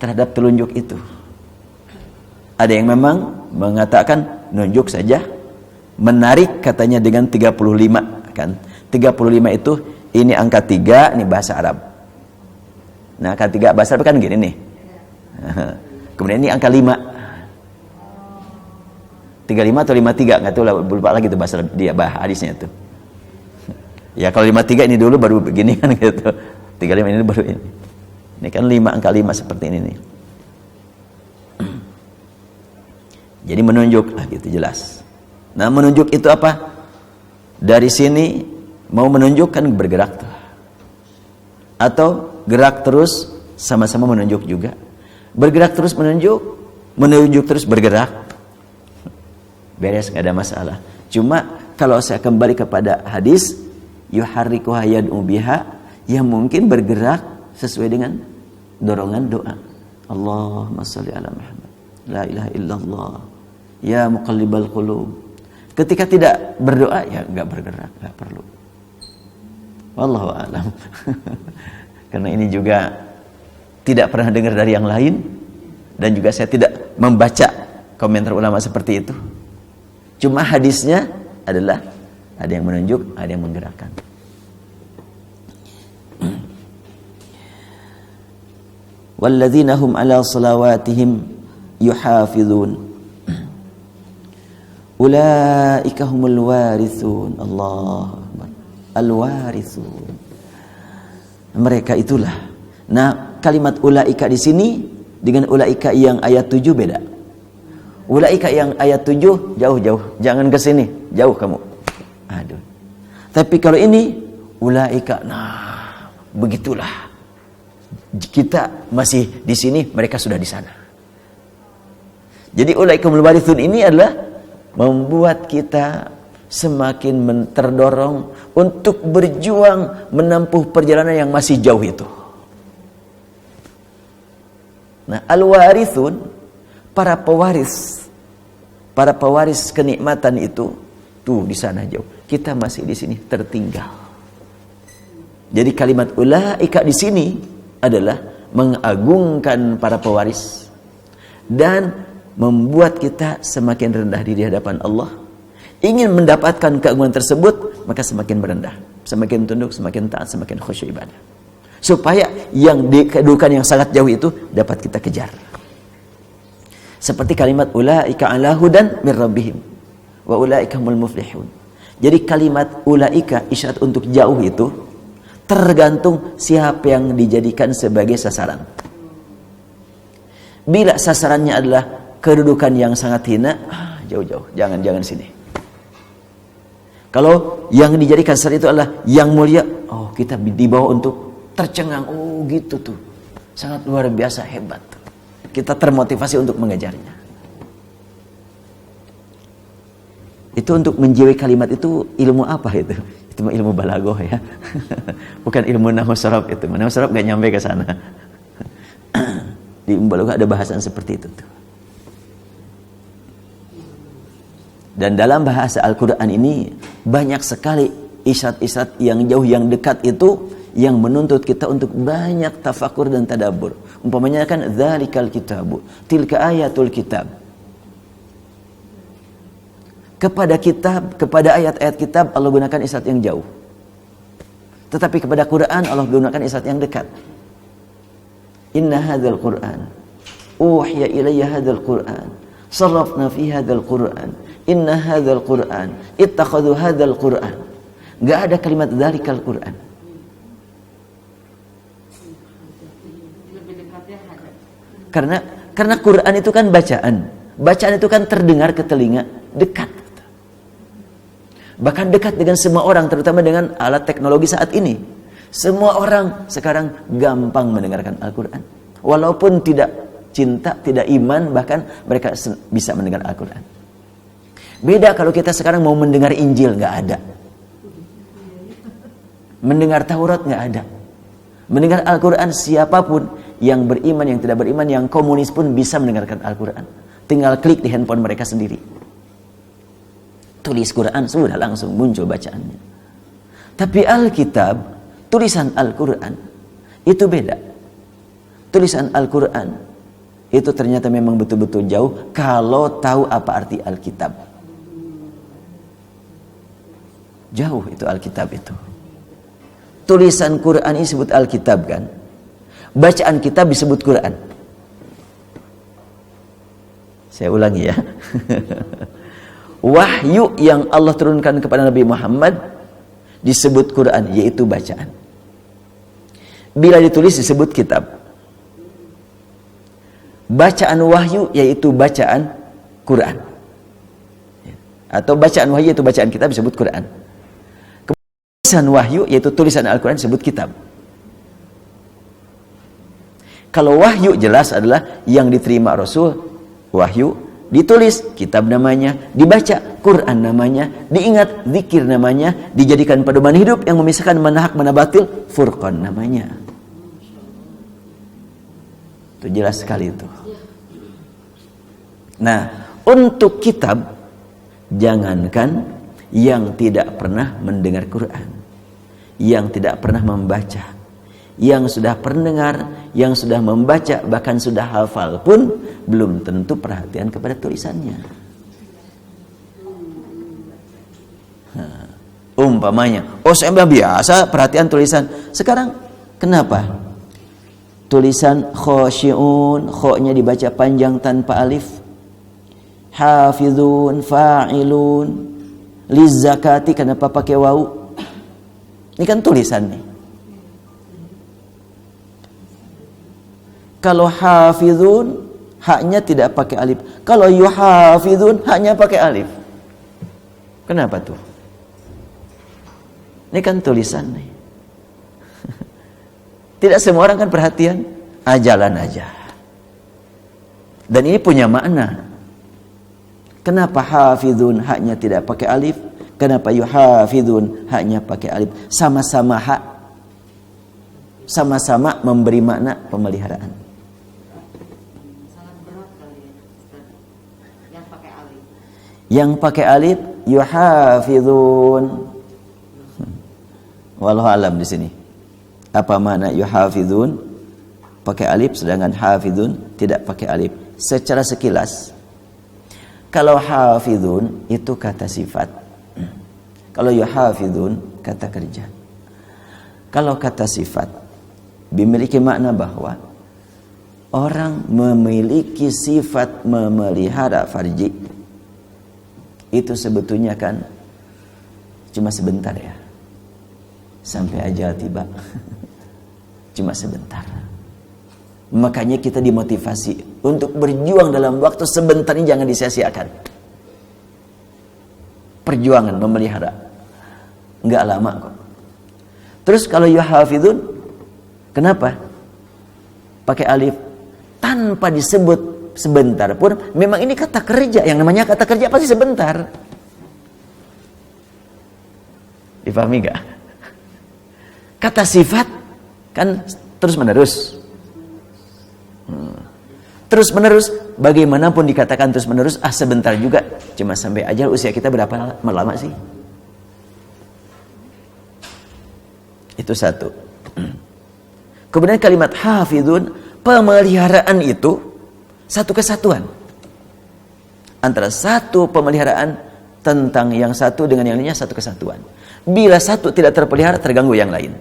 terhadap telunjuk itu. Ada yang memang mengatakan nunjuk saja, menarik katanya dengan 35 kan. 35 itu ini angka 3, ini bahasa Arab. Nah, angka 3 bahasa Arab kan gini nih. Kemudian ini angka 5. 35 atau 53 enggak tahu lah, lupa lagi itu bahasa dia hadisnya itu. Ya kalau 53 ini dulu baru begini kan gitu. 35 ini baru ini. Ini kan 5 angka 5 seperti ini nih. Jadi menunjuk lah gitu jelas. Nah menunjuk itu apa? Dari sini mau menunjuk kan bergerak tuh. Atau gerak terus sama-sama menunjuk juga. Bergerak terus menunjuk terus bergerak. Beres, gak ada masalah. Cuma kalau saya kembali kepada hadis yuharrikuha yad'u biha, yang mungkin bergerak sesuai dengan dorongan doa. Allahumma shalli ala Muhammad. La ilaha illallah. Ya muqallibal qulub. Ketika tidak berdoa ya enggak bergerak, enggak perlu. Wallahu a'lam. Karena ini juga tidak pernah dengar dari yang lain dan juga saya tidak membaca komentar ulama seperti itu. Cuma hadisnya adalah ada yang menunjuk, ada yang menggerakkan. Walladzina hum ala salawatihim yuhafizun. Ulaika humul warithun. Allah Akbar. Al-warithun. Mereka itulah. Nah, kalimat ulaika di sini dengan ulaika yang ayat 7 beda. Ulaika yang ayat 7 jauh-jauh, jangan ke sini, jauh kamu. Aduh. Tapi kalau ini ulaika, nah, begitulah. Kita masih di sini, mereka sudah di sana. Jadi ulaikumul warithun ini adalah membuat kita semakin terdorong untuk berjuang menempuh perjalanan yang masih jauh itu. Nah, al-warithun, para pewaris kenikmatan itu tuh di sana jauh. Kita masih di sini tertinggal. Jadi kalimat ulaika di sini adalah mengagungkan para pewaris dan membuat kita semakin rendah di hadapan Allah. Ingin mendapatkan keagungan tersebut, maka semakin merendah, semakin tunduk, semakin taat, semakin khusyuk ibadah. Supaya yang di kedudukan yang sangat jauh itu dapat kita kejar. Seperti kalimat ulaika ala hudan min rabbihim wa ulaika humul muflihun. Jadi kalimat ulaika isyarat untuk jauh itu tergantung siapa yang dijadikan sebagai sasaran. Bila sasarannya adalah kedudukan yang sangat hina, jauh-jauh, jangan sini. Kalau yang dijadikan sasaran itu adalah yang mulia, kita dibawa untuk tercengang, gitu tuh, sangat luar biasa hebat. Kita termotivasi untuk mengejarnya. Itu untuk menjiwai kalimat itu ilmu apa itu? Itu ilmu balaghah ya. Bukan ilmu nahwu sharaf itu. Nahwu sharaf gak nyampe ke sana. Di ilmu balaghah ada bahasan seperti itu tuh. Dan dalam bahasa Al-Quran ini banyak sekali isyarat-isyarat yang jauh, yang dekat itu yang menuntut kita untuk banyak tafakur dan tadabbur. Umpamanya kan dzalikal kitabu, tilka ayatul kitab. Kepada kitab, kepada ayat-ayat kitab Allah gunakan isyarat yang jauh. Tetapi kepada Quran Allah gunakan isyarat yang dekat. Inna hadzal Qur'an uhiya ilayya hadzal Qur'an sarrafna fi hadzal Qur'an inna hadzal Qur'an ittakhadhu hadzal Qur'an. Enggak ada kalimat dzalikal Qur'an. Karena Quran itu kan bacaan. Bacaan itu kan terdengar ke telinga, dekat. Bahkan dekat dengan semua orang, terutama dengan alat teknologi saat ini. Semua orang sekarang gampang mendengarkan Al-Quran. Walaupun tidak cinta, tidak iman, bahkan mereka bisa mendengar Al-Quran. Beda kalau kita sekarang mau mendengar Injil, nggak ada. Mendengar Taurat, nggak ada. Mendengar Al-Quran, siapapun yang beriman, yang tidak beriman, yang komunis pun bisa mendengarkan Al-Quran. Tinggal klik di handphone mereka sendiri. Tulis Quran, sudah langsung muncul bacaannya. Tapi Alkitab, tulisan Al-Quran, itu beda. Tulisan Al-Quran, itu ternyata memang betul-betul jauh kalau tahu apa arti Alkitab. Jauh itu Alkitab itu. Tulisan Quran ini disebut Alkitab kan. Bacaan kitab disebut Quran. Saya ulangi ya. Wahyu yang Allah turunkan kepada Nabi Muhammad disebut Quran, yaitu bacaan. Bila ditulis disebut kitab. Bacaan wahyu yaitu bacaan Quran. Atau bacaan wahyu yaitu bacaan kitab disebut Quran. Tulisan wahyu yaitu tulisan Al-Quran disebut kitab. Kalau wahyu jelas adalah yang diterima Rasul, wahyu, ditulis, kitab namanya, dibaca, Quran namanya, diingat, zikir namanya, dijadikan pedoman hidup yang memisahkan mana hak mana batil, Furqan namanya. Itu jelas sekali itu. Nah, untuk kitab, jangankan yang tidak pernah mendengar Quran, yang tidak pernah membaca, yang sudah pendengar, yang sudah membaca, bahkan sudah hafal pun belum tentu perhatian kepada tulisannya. Umpamanya, saya biasa perhatian tulisan. Sekarang kenapa? Tulisan khosyi'un, kho-nya dibaca panjang tanpa alif. Hafizun, fa'ilun, lizzakati, kenapa pakai wawu? Ini kan tulisan nih. Kalau hafizun, haknya tidak pakai alif. Kalau yuhafizun, haknya pakai alif. Kenapa tuh? Ini kan tulisan nih. Tidak semua orang kan perhatian. Jalan aja. Dan ini punya makna. Kenapa hafizun haknya tidak pakai alif? Kenapa yuhafizun haknya pakai alif? Sama-sama hak. Sama-sama memberi makna pemeliharaan. Yang pakai alif yuhafizun. Wallahu alam di sini. Apa makna yuhafizun? Pakai alif, sedangkan hafizun tidak pakai alif. Secara sekilas Kalau hafidun itu kata sifat. Kalau yuhafidun kata kerja. Kalau kata sifat memiliki makna bahwa orang memiliki sifat memelihara farji. Itu sebetulnya kan cuma sebentar ya. Sampai ajal tiba. Cuma sebentar. Makanya kita dimotivasi untuk berjuang dalam waktu sebentar ini, jangan disia-siakan. Perjuangan memelihara enggak lama kok. Terus kalau yuhafidun, kenapa pakai alif tanpa disebut sebentar pun? Memang ini kata kerja, yang namanya kata kerja pasti sebentar. Dipahami enggak? Kata sifat kan terus menerus. Terus menerus, bagaimanapun dikatakan terus menerus, sebentar juga, cuma sampai ajal. Usia kita berapa lama sih? Itu satu. Kemudian kalimat hafidun, pemeliharaan itu satu kesatuan antara satu pemeliharaan tentang yang satu dengan yang lainnya, satu kesatuan. Bila satu tidak terpelihara, terganggu yang lain.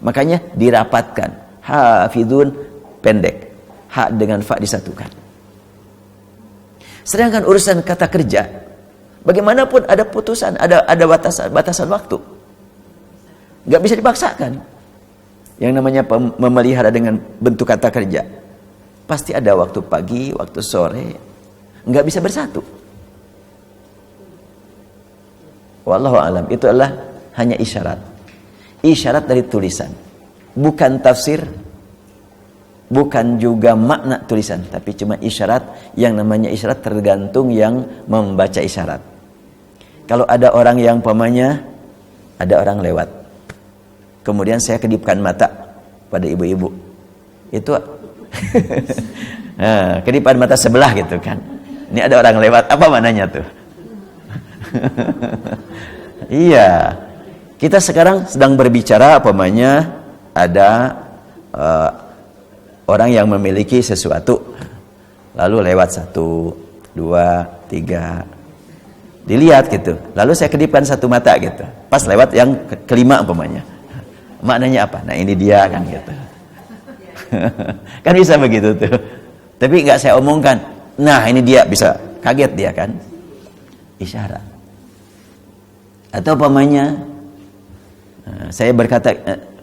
Makanya dirapatkan. Hafidun pendek, ha dengan fa disatukan. Sedangkan urusan kata kerja, bagaimanapun ada putusan, ada batasan waktu. Gak bisa dipaksakan. Yang namanya memelihara dengan bentuk kata kerja, pasti ada waktu pagi, waktu sore, gak bisa bersatu. Wallahu alam, itu adalah hanya isyarat. Isyarat dari tulisan, bukan tafsir, bukan juga makna tulisan, tapi cuma isyarat. Yang namanya isyarat tergantung yang membaca isyarat. Kalau ada orang yang pamanya, ada orang lewat, kemudian saya kedipkan mata pada ibu-ibu, itu nah, kedipan mata sebelah gitu kan. Ini ada orang lewat, apa mananya tuh? Iya, kita sekarang sedang berbicara pamanya ada orang yang memiliki sesuatu, lalu lewat 1, 2, 3, dilihat gitu. Lalu saya kedipkan satu mata gitu, pas lewat yang kelima umpamanya. Maknanya apa? Nah ini dia kan gitu. Kan bisa begitu tuh. Tapi nggak saya omongkan. Nah ini dia, bisa kaget dia kan. Isyarat. Atau umpamanya saya berkata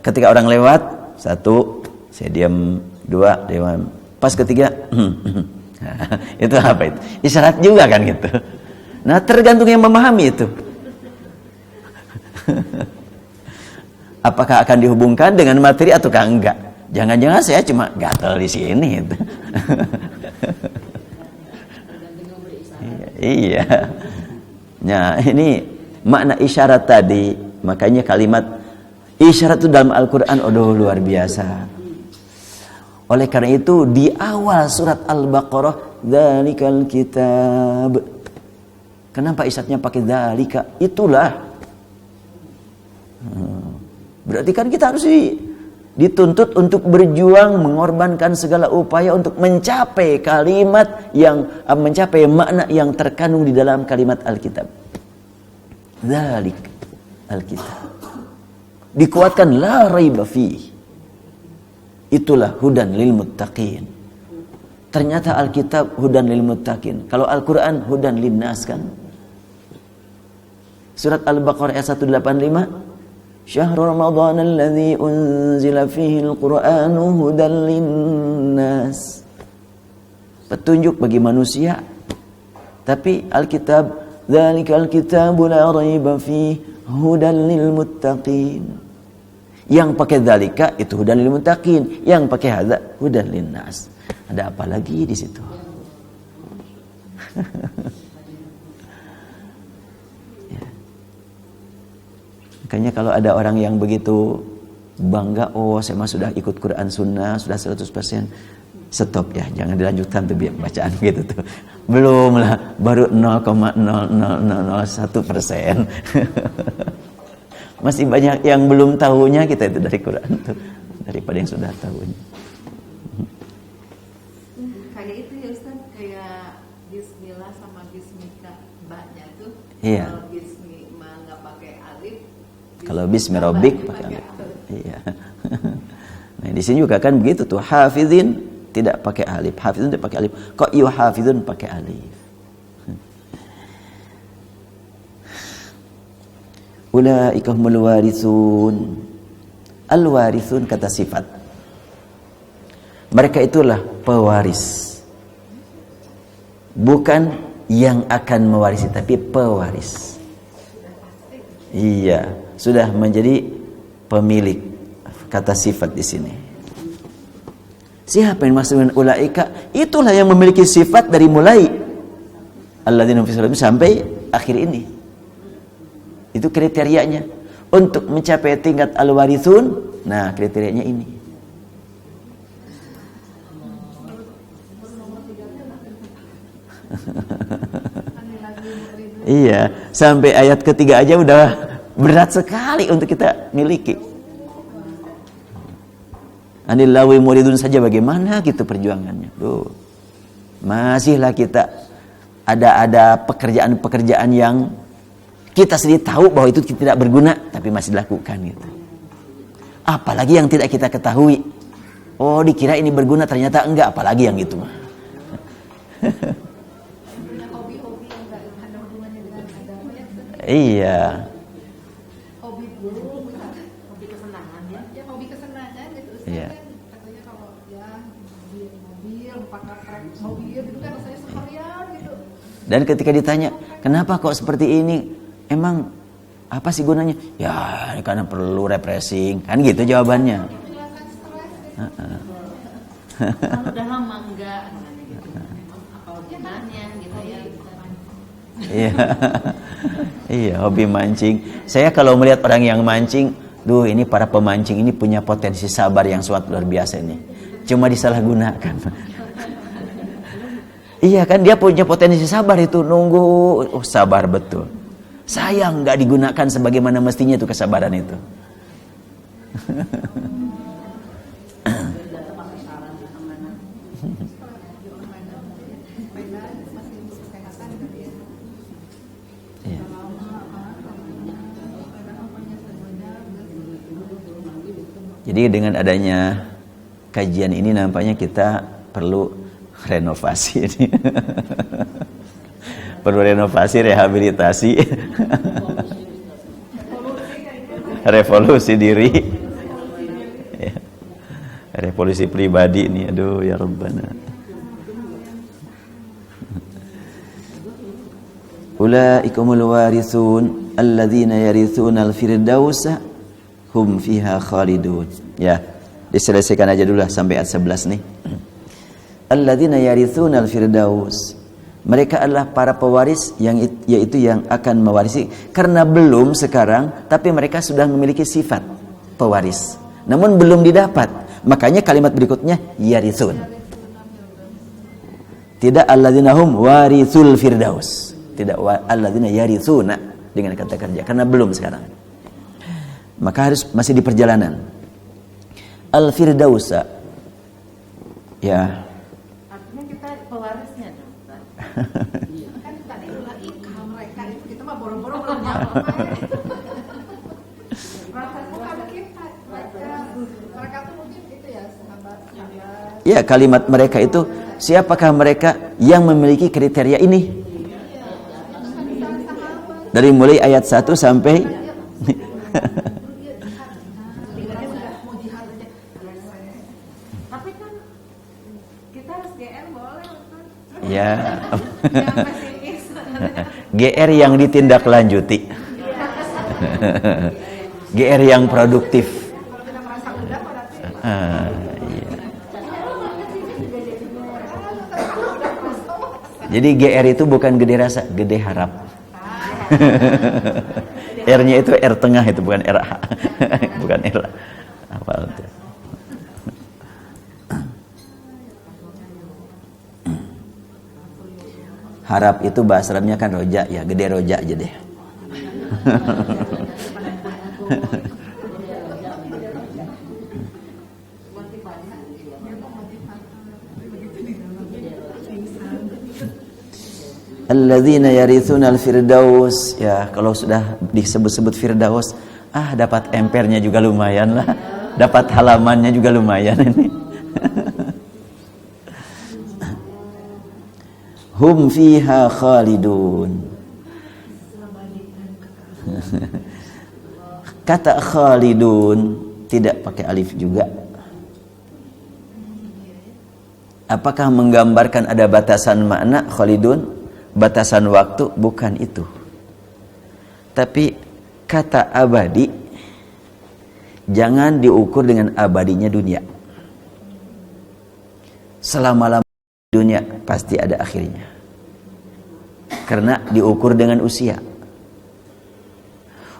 ketika orang lewat, 1 saya diam, 2 diam, pas ketiga itu apa itu? Isyarat juga kan gitu. Nah tergantung yang memahami itu. Apakah akan dihubungkan dengan materi ataukah enggak? Jangan-jangan saya cuma gatel di sini itu. Iya. Nah, ini makna isyarat tadi. Makanya kalimat isyarat itu dalam Al-Quran luar biasa. Oleh karena itu di awal surat Al-Baqarah, dzalikal kitab. Kenapa isyaratnya pakai dzalika? Itulah. Berarti kan kita harus dituntut untuk berjuang, mengorbankan segala upaya untuk mencapai kalimat yang mencapai makna yang terkandung di dalam kalimat Alkitab. Dzalik Alkitab. Dikuatkan la raiba fi. Itulah hudan lil muttaqin. Ternyata Alkitab hudan lil muttaqin. Kalau Al-Qur'an hudan lin nas kan. Surat Al-Baqarah ayat 185. Syahrul Ramadan alladzi unzila fihi al-Qur'anu hudan lin-nas. Petunjuk bagi manusia. Tapi Alkitab, dzalikal kitabu la raiba fihi hudan lil muttaqin. Yang pakai dzalika itu hudan lil muttaqin, yang pakai hadza hudan lin-nas. Ada apa lagi di situ? Makanya kalau ada orang yang begitu bangga, saya mah sudah ikut Quran Sunnah, sudah 100%, stop ya, jangan dilanjutkan tuh bacaan gitu tuh. Belum lah, baru 0,00001%. Masih banyak yang belum tahunya kita itu dari Quran tuh, daripada yang sudah tahunya. Kayak itu ya Ustaz, kayak Bismillah sama Bismika mbaknya tuh. Iya. Kalau Bismi mah nggak pakai alif. Kalau bismi rabbik pakai alif. Iya. Nah, di sini juga kan begitu tuh. Hafizin tidak pakai alif. Hafizun tidak pakai alif. Kok yuhafizun pakai alif? Ulaika humul warithun. Al-warithun kata sifat. Mereka itulah pewaris. Bukan yang akan mewarisi, tapi pewaris. Iya, sudah menjadi pemilik. Kata sifat di sini. Siapa yang maksud dengan ulaika? Itulah yang memiliki sifat dari mulai alladzina fi salatihim sampai akhir ini. Itu kriterianya. Untuk mencapai tingkat al-warithun, nah kriterianya ini. Iya, sampai ayat ketiga aja udah berat sekali untuk kita miliki. Anillahi muridun saja bagaimana gitu perjuangannya. Tuh. Masihlah kita ada pekerjaan-pekerjaan yang kita sendiri tahu bahwa itu tidak berguna, tapi masih dilakukan gitu. Apalagi yang tidak kita ketahui. Oh, dikira ini berguna, ternyata enggak. Apalagi yang itu mah. Hobi-hobi yang nggak ada hubungannya dengan agama ya. Iya. Hobi burung, hobi kesenangan ya. Ya hobi kesenangan gitu. Iya. Kan katanya kalau ya mobil, pakai mobil gitu kan rasanya seharian gitu. Dan ketika ditanya, kenapa kok seperti ini? Emang apa sih gunanya? Ya, karena perlu refreshing. Kan gitu jawabannya. Penjelasan stres gitu. Kalau udah lama enggak gitu. Apa gunanya gitu ya. Iya. Iya, hobi mancing. Saya kalau melihat orang yang mancing, duh ini para pemancing ini punya potensi sabar yang sangat luar biasa ini. Cuma disalahgunakan. Iya kan, dia punya potensi sabar itu, nunggu, oh sabar betul. Sayang nggak digunakan sebagaimana mestinya itu kesabaran itu. Iya. Jadi dengan adanya kajian ini nampaknya kita perlu renovasi ini. Perlu renovasi, rehabilitasi. Revolusi diri. Ya. Revolusi pribadi ini, aduh ya Rabbana. Ulaikumul warithun alladzina yarithuna al-firdausa hum fiha khalidun. Ya, diselesaikan aja dulu lah sampai ayat 11 nih. Alladzina yarithuna al-firdaus. Mereka adalah para pewaris yaitu yang akan mewarisi, karena belum sekarang tapi mereka sudah memiliki sifat pewaris. Namun belum didapat. Makanya kalimat berikutnya yarithun. Tidak alladzina hum warithul firdaus. Tidak alladzina yarithuna dengan kata kerja, karena belum sekarang. Maka harus masih di perjalanan. Al-firdausa. Ya. Artinya kita pewarisnya dong. Kan tadi lagi kalau mereka itu kita mah boro-boro belum nyampe. Rasanya kalau kita mereka tuh mungkin itu ya sahabat. Ya, kalimat mereka itu, siapakah mereka yang memiliki kriteria ini? Dari mulai ayat 1 sampai Tapi kan kita harus GR boleh kan? ya. GR yang ditindaklanjuti. GR yang produktif. Iya. Jadi GR itu bukan gede rasa, gede harap. R-nya itu R tengah, itu bukan R. Bukan R. Hafal tuh. Harap itu bahasa Arabnya kan roja, ya gede roja aja deh. alladzina yarithunal firdaus. Ya, kalau sudah disebut-sebut firdaus, dapat empernya juga lumayan lah. Dapat halamannya juga lumayan ini. Hum fiha khalidun. Kata khalidun tidak pakai alif juga. Apakah menggambarkan ada batasan makna khalidun? Batasan waktu? Bukan itu. Tapi kata abadi jangan diukur dengan abadinya dunia. Selama-lamanya dunia pasti ada akhirnya. Karena diukur dengan usia.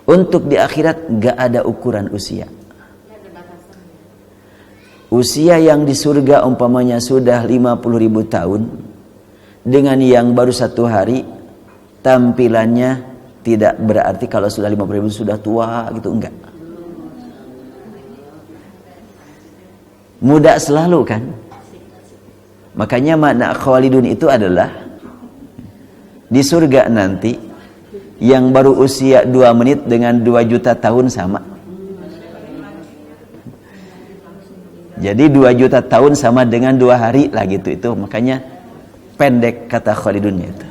Untuk di akhirat gak ada ukuran usia. Usia yang di surga umpamanya sudah 50.000 tahun, dengan yang baru 1 hari, tampilannya tidak berarti kalau sudah 50.000 sudah tua gitu, enggak. Muda selalu kan. Makanya makna khalidun itu adalah di surga nanti yang baru usia 2 menit dengan 2 juta tahun sama. Jadi 2 juta tahun sama dengan 2 hari lah gitu. Itu makanya pendek kata khalidunnya itu.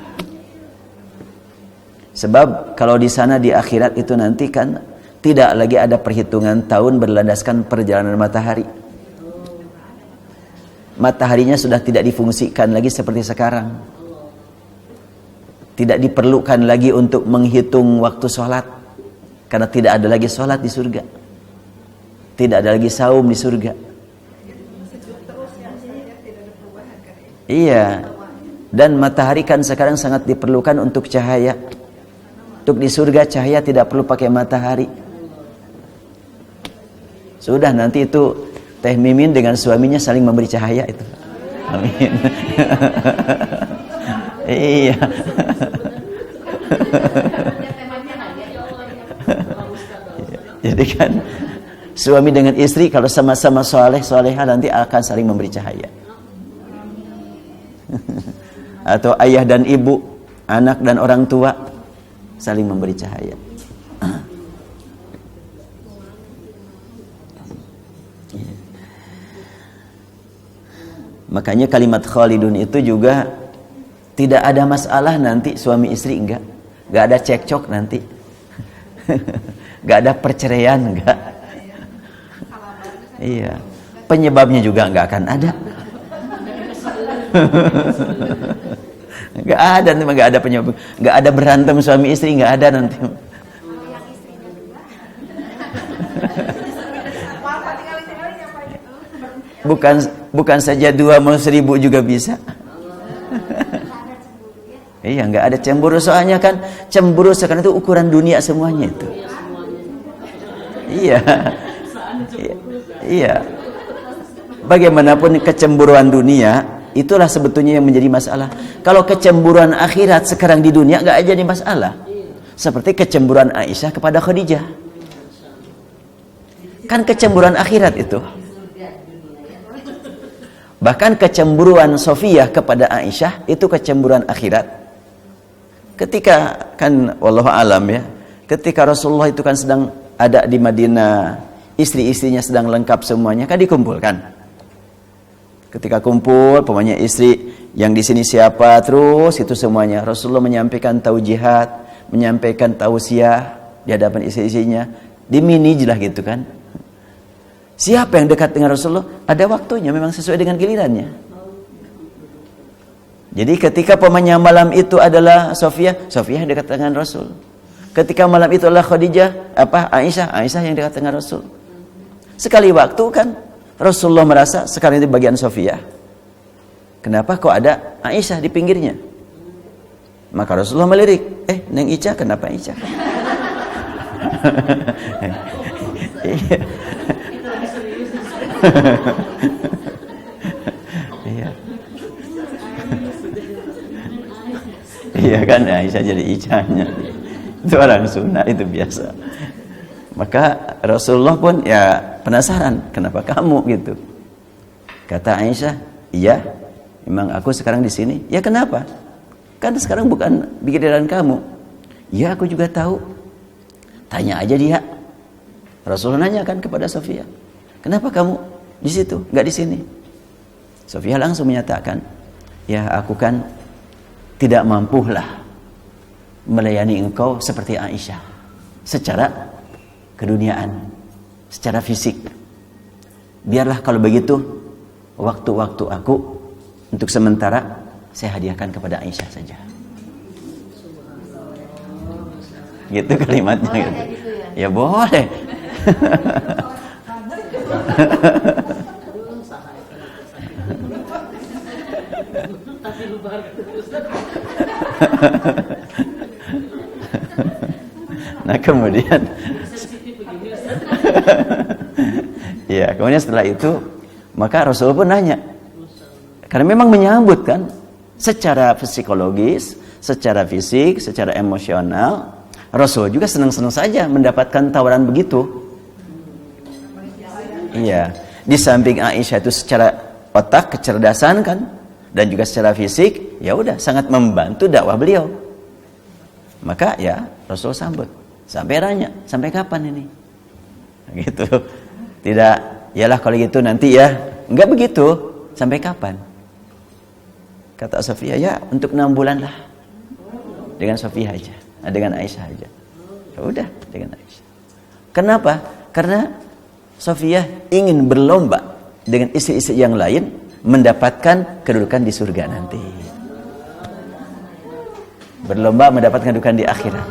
Sebab kalau di sana di akhirat itu nanti kan tidak lagi ada perhitungan tahun berlandaskan perjalanan matahari. Mataharinya sudah tidak difungsikan lagi seperti sekarang. Tidak diperlukan lagi untuk menghitung waktu sholat. Karena tidak ada lagi sholat di surga. Tidak ada lagi saum di surga. Iya. Dan matahari kan sekarang sangat diperlukan untuk cahaya. Untuk di surga cahaya tidak perlu pakai matahari. Sudah nanti itu Teh Mimin dengan suaminya saling memberi cahaya itu. Amin. Iya. Jadi kan suami dengan istri kalau sama-sama soleha nanti akan saling memberi cahaya. Atau ayah dan ibu, anak dan orang tua saling memberi cahaya. Makanya kalimat khalidun itu juga tidak ada masalah nanti suami istri, enggak ada cekcok nanti. Enggak ada perceraian, enggak. Iya. Penyebabnya juga enggak akan ada. Enggak ada penyebab, enggak ada berantem suami istri, enggak ada nanti. Bukan saja 2 mau 1000 juga bisa. Iya, nggak ada cemburu, soalnya kan cemburu sekarang itu ukuran dunia semuanya itu. Iya. Iya. Bagaimanapun kecemburuan dunia itulah sebetulnya yang menjadi masalah. Kalau kecemburuan akhirat sekarang di dunia nggak jadi masalah. Seperti kecemburuan Aisyah kepada Khadijah. Kan kecemburuan akhirat itu. Bahkan kecemburuan Sofiyah kepada Aisyah itu kecemburuan akhirat. Ketika kan wallahu alam ya, ketika Rasulullah itu kan sedang ada di Madinah, istri-istrinya sedang lengkap semuanya, kan dikumpulkan. Ketika kumpul, pokoknya istri yang di sini siapa, terus itu semuanya Rasulullah menyampaikan taujihat, menyampaikan tausiah di hadapan istri-istrinya, diminijlah gitu kan. Siapa yang dekat dengan Rasulullah? Ada waktunya, memang sesuai dengan gilirannya. Jadi ketika pemanya malam itu adalah Sofiyah yang dekat dengan Rasul. Ketika malam itu adalah Khadijah, Aisyah yang dekat dengan Rasul. Sekali waktu kan Rasulullah merasa sekarang itu bagian Sofiyah. Kenapa kok ada Aisyah di pinggirnya? Maka Rasulullah melirik, Neng Ica, kenapa Ica? Iya. Iya. Iya kan, Aisyah jadi Icanya. Itu orang sunnah, itu biasa. Maka Rasulullah pun ya penasaran, kenapa kamu gitu? Kata Aisyah, iya, memang aku sekarang di sini. Ya kenapa? Kan sekarang bukan pikiran kamu. Ya aku juga tahu. Tanya aja dia. Rasul nanya kan kepada Sofia, kenapa kamu di situ, nggak di sini? Sofia langsung menyatakan, ya aku kan tidak mampulah melayani engkau seperti Aisyah secara keduniaan, secara fisik. Biarlah kalau begitu, waktu-waktu aku untuk sementara saya hadiahkan kepada Aisyah saja. Gitu kalimatnya. Boleh Gitu. kayak gitu Ya ya? boleh. Tapi lu baru terus. Nah kemudian ya kemudian setelah itu maka Rasul pun nanya, karena memang menyambut kan secara psikologis, secara fisik, secara emosional. Rasul juga senang-senang saja mendapatkan tawaran begitu. Iya, di samping Aisyah itu secara otak, kecerdasan kan, dan juga secara fisik, ya udah sangat membantu dakwah beliau. Maka ya Rasul sambut. Sampai nanya, sampai kapan ini? Gitu. Tidak, yalah kalau gitu nanti ya. Enggak begitu. Sampai kapan? Kata Sofia, ya untuk 6 bulan lah. Dengan Sofia aja, dengan Aisyah aja. Ya udah, dengan Aisyah. Kenapa? Karena Sofia ingin berlomba dengan istri-istri yang lain mendapatkan kedudukan di surga nanti. Berlomba mendapatkan kedudukan di akhirat.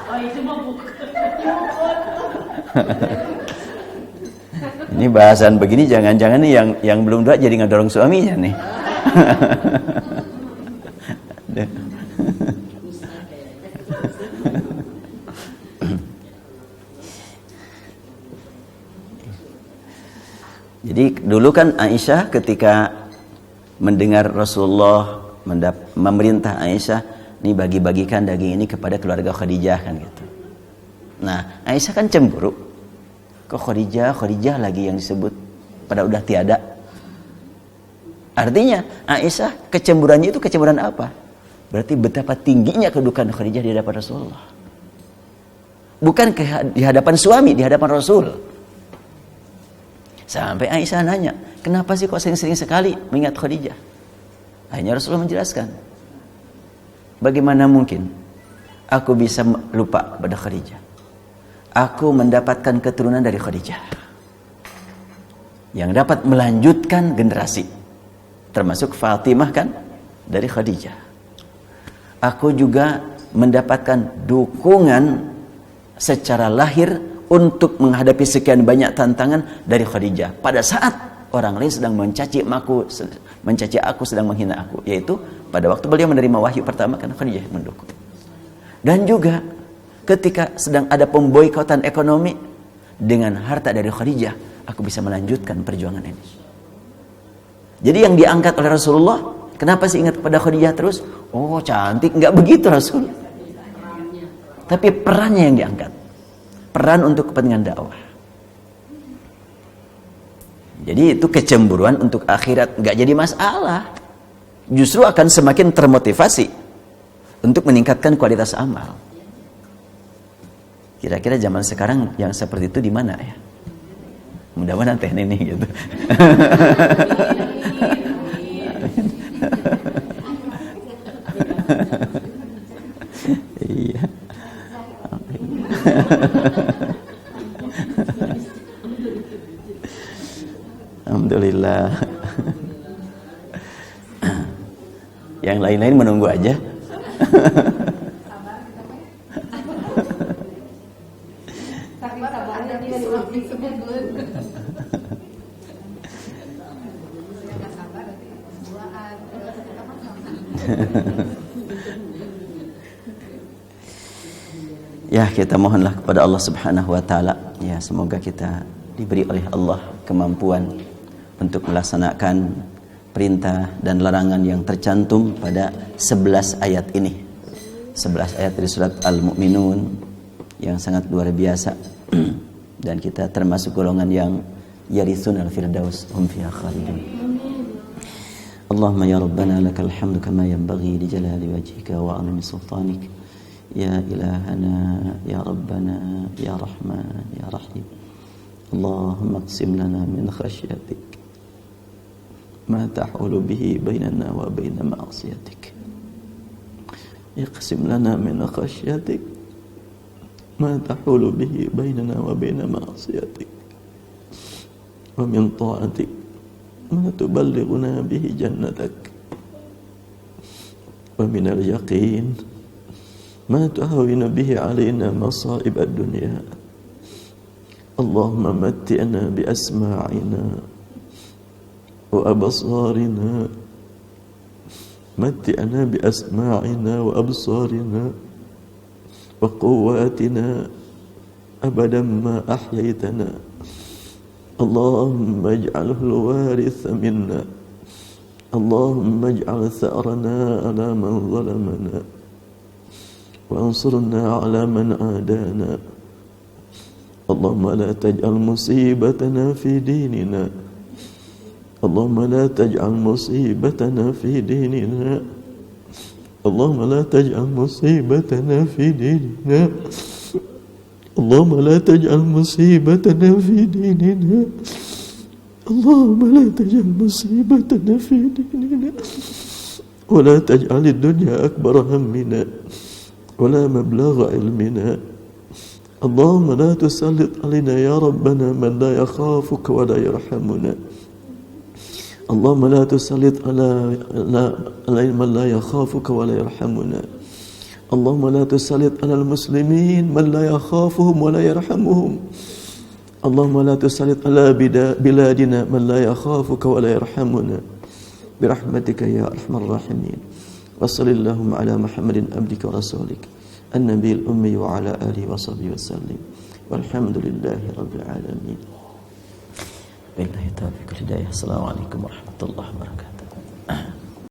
Oh itu mah bukan. Ini bahasan begini jangan-jangan nih yang belum doa jadi ngedorong suaminya nih. Jadi dulu kan Aisyah ketika mendengar Rasulullah memerintah Aisyah, nih bagi-bagikan daging ini kepada keluarga Khadijah kan gitu. Nah Aisyah kan cemburu. Kok Khadijah lagi yang disebut, pada udah tiada. Artinya Aisyah kecemburuannya itu kecemburuan apa? Berarti betapa tingginya kedudukan Khadijah di hadapan Rasulullah. Bukan di hadapan suami, di hadapan Rasul. Sampai Aisyah nanya, kenapa sih kok sering-sering sekali mengingat Khadijah? Akhirnya Rasulullah menjelaskan, bagaimana mungkin aku bisa lupa pada Khadijah? Aku mendapatkan keturunan dari Khadijah yang dapat melanjutkan generasi, termasuk Fatimah kan dari Khadijah. Aku juga mendapatkan dukungan secara lahir untuk menghadapi sekian banyak tantangan dari Khadijah pada saat orang lain sedang mencaci aku, sedang menghina aku, yaitu pada waktu beliau menerima wahyu pertama kan Khadijah yang mendukung. Dan juga ketika sedang ada pemboikotan ekonomi, dengan harta dari Khadijah aku bisa melanjutkan perjuangan ini. Jadi yang diangkat oleh Rasulullah, kenapa sih ingat pada Khadijah terus? Oh cantik, enggak begitu Rasul. Tapi perannya yang diangkat, peran untuk kepentingan dakwah. Jadi itu kecemburuan untuk akhirat enggak jadi masalah. Justru akan semakin termotivasi untuk meningkatkan kualitas amal. Kira-kira zaman sekarang yang seperti itu di mana ya? Mudah-mudahan teh ini gitu. Iya. Alhamdulillah. Yang lain-lain menunggu aja. Ya, kita mohonlah kepada Allah Subhanahu wa taala, ya semoga kita diberi oleh Allah kemampuan untuk melaksanakan perintah dan larangan yang tercantum pada 11 ayat ini. 11 ayat dari surat Al-Mu'minun yang sangat luar biasa. dan kita termasuk golongan yang yarithunal firdaus hum fiha khalidun. Allahumma ya Rabbana lakal hamdu kama yanbaghi li jalali wajhika wa 'azimi sultanik. Ya ilahana ya Rabbana ya Rahman ya Rahim. Allahumma qsim lana min khasyatik ma tahulu bihi bainana wa bain ma'asiyatik. Iqsim lana min khasyatik ma tahulu bihi bainana wa bain ma'asiyatik. Wa min ta'atik ma tuballighuna bihi jannatak. Wa min al-yaqin ma tuhawwinu bihi 'alaina masa'ib ad-dunya. Allahumma matti'na bi asma'ina wa absarina. Matti'na bi asma'ina wa absarina wa quwwatina abadan ma ahyaytana. Allahumma ij'alhu al-waritha minna. Allahumma ij'al tha'rana 'ala man zalamana وانصرنا على من عادانا. اللهم لا تجعل مصيبتنا في ديننا. اللهم لا تجعل مصيبتنا في ديننا. اللهم لا تجعل مصيبتنا في ديننا. اللهم لا تجعل مصيبتنا في ديننا. اللهم لا تجعل مصيبتنا في ديننا ولا تجعل الدنيا أكبر همنا ولا مبلغ علمنا. اللهم لا تسلط علينا يا ربنا من لا يخافك ولا يرحمنا. اللهم لا تسلط على من لا يخافك ولا يرحمنا. اللهم لا تسلط على المسلمين من لا يخافهم ولا يرحمهم. اللهم لا تسلط على بلادنا من لا يخافك ولا يرحمنا برحمتك يا أرحم الراحمين. وصل اللهم على محمد عبدك ورسولك النبي الأمي وعلى آله وصحبه وسلم والحمد لله رب العالمين. بالله التوفيق والهداية. السلام عليكم ورحمة الله وبركاته.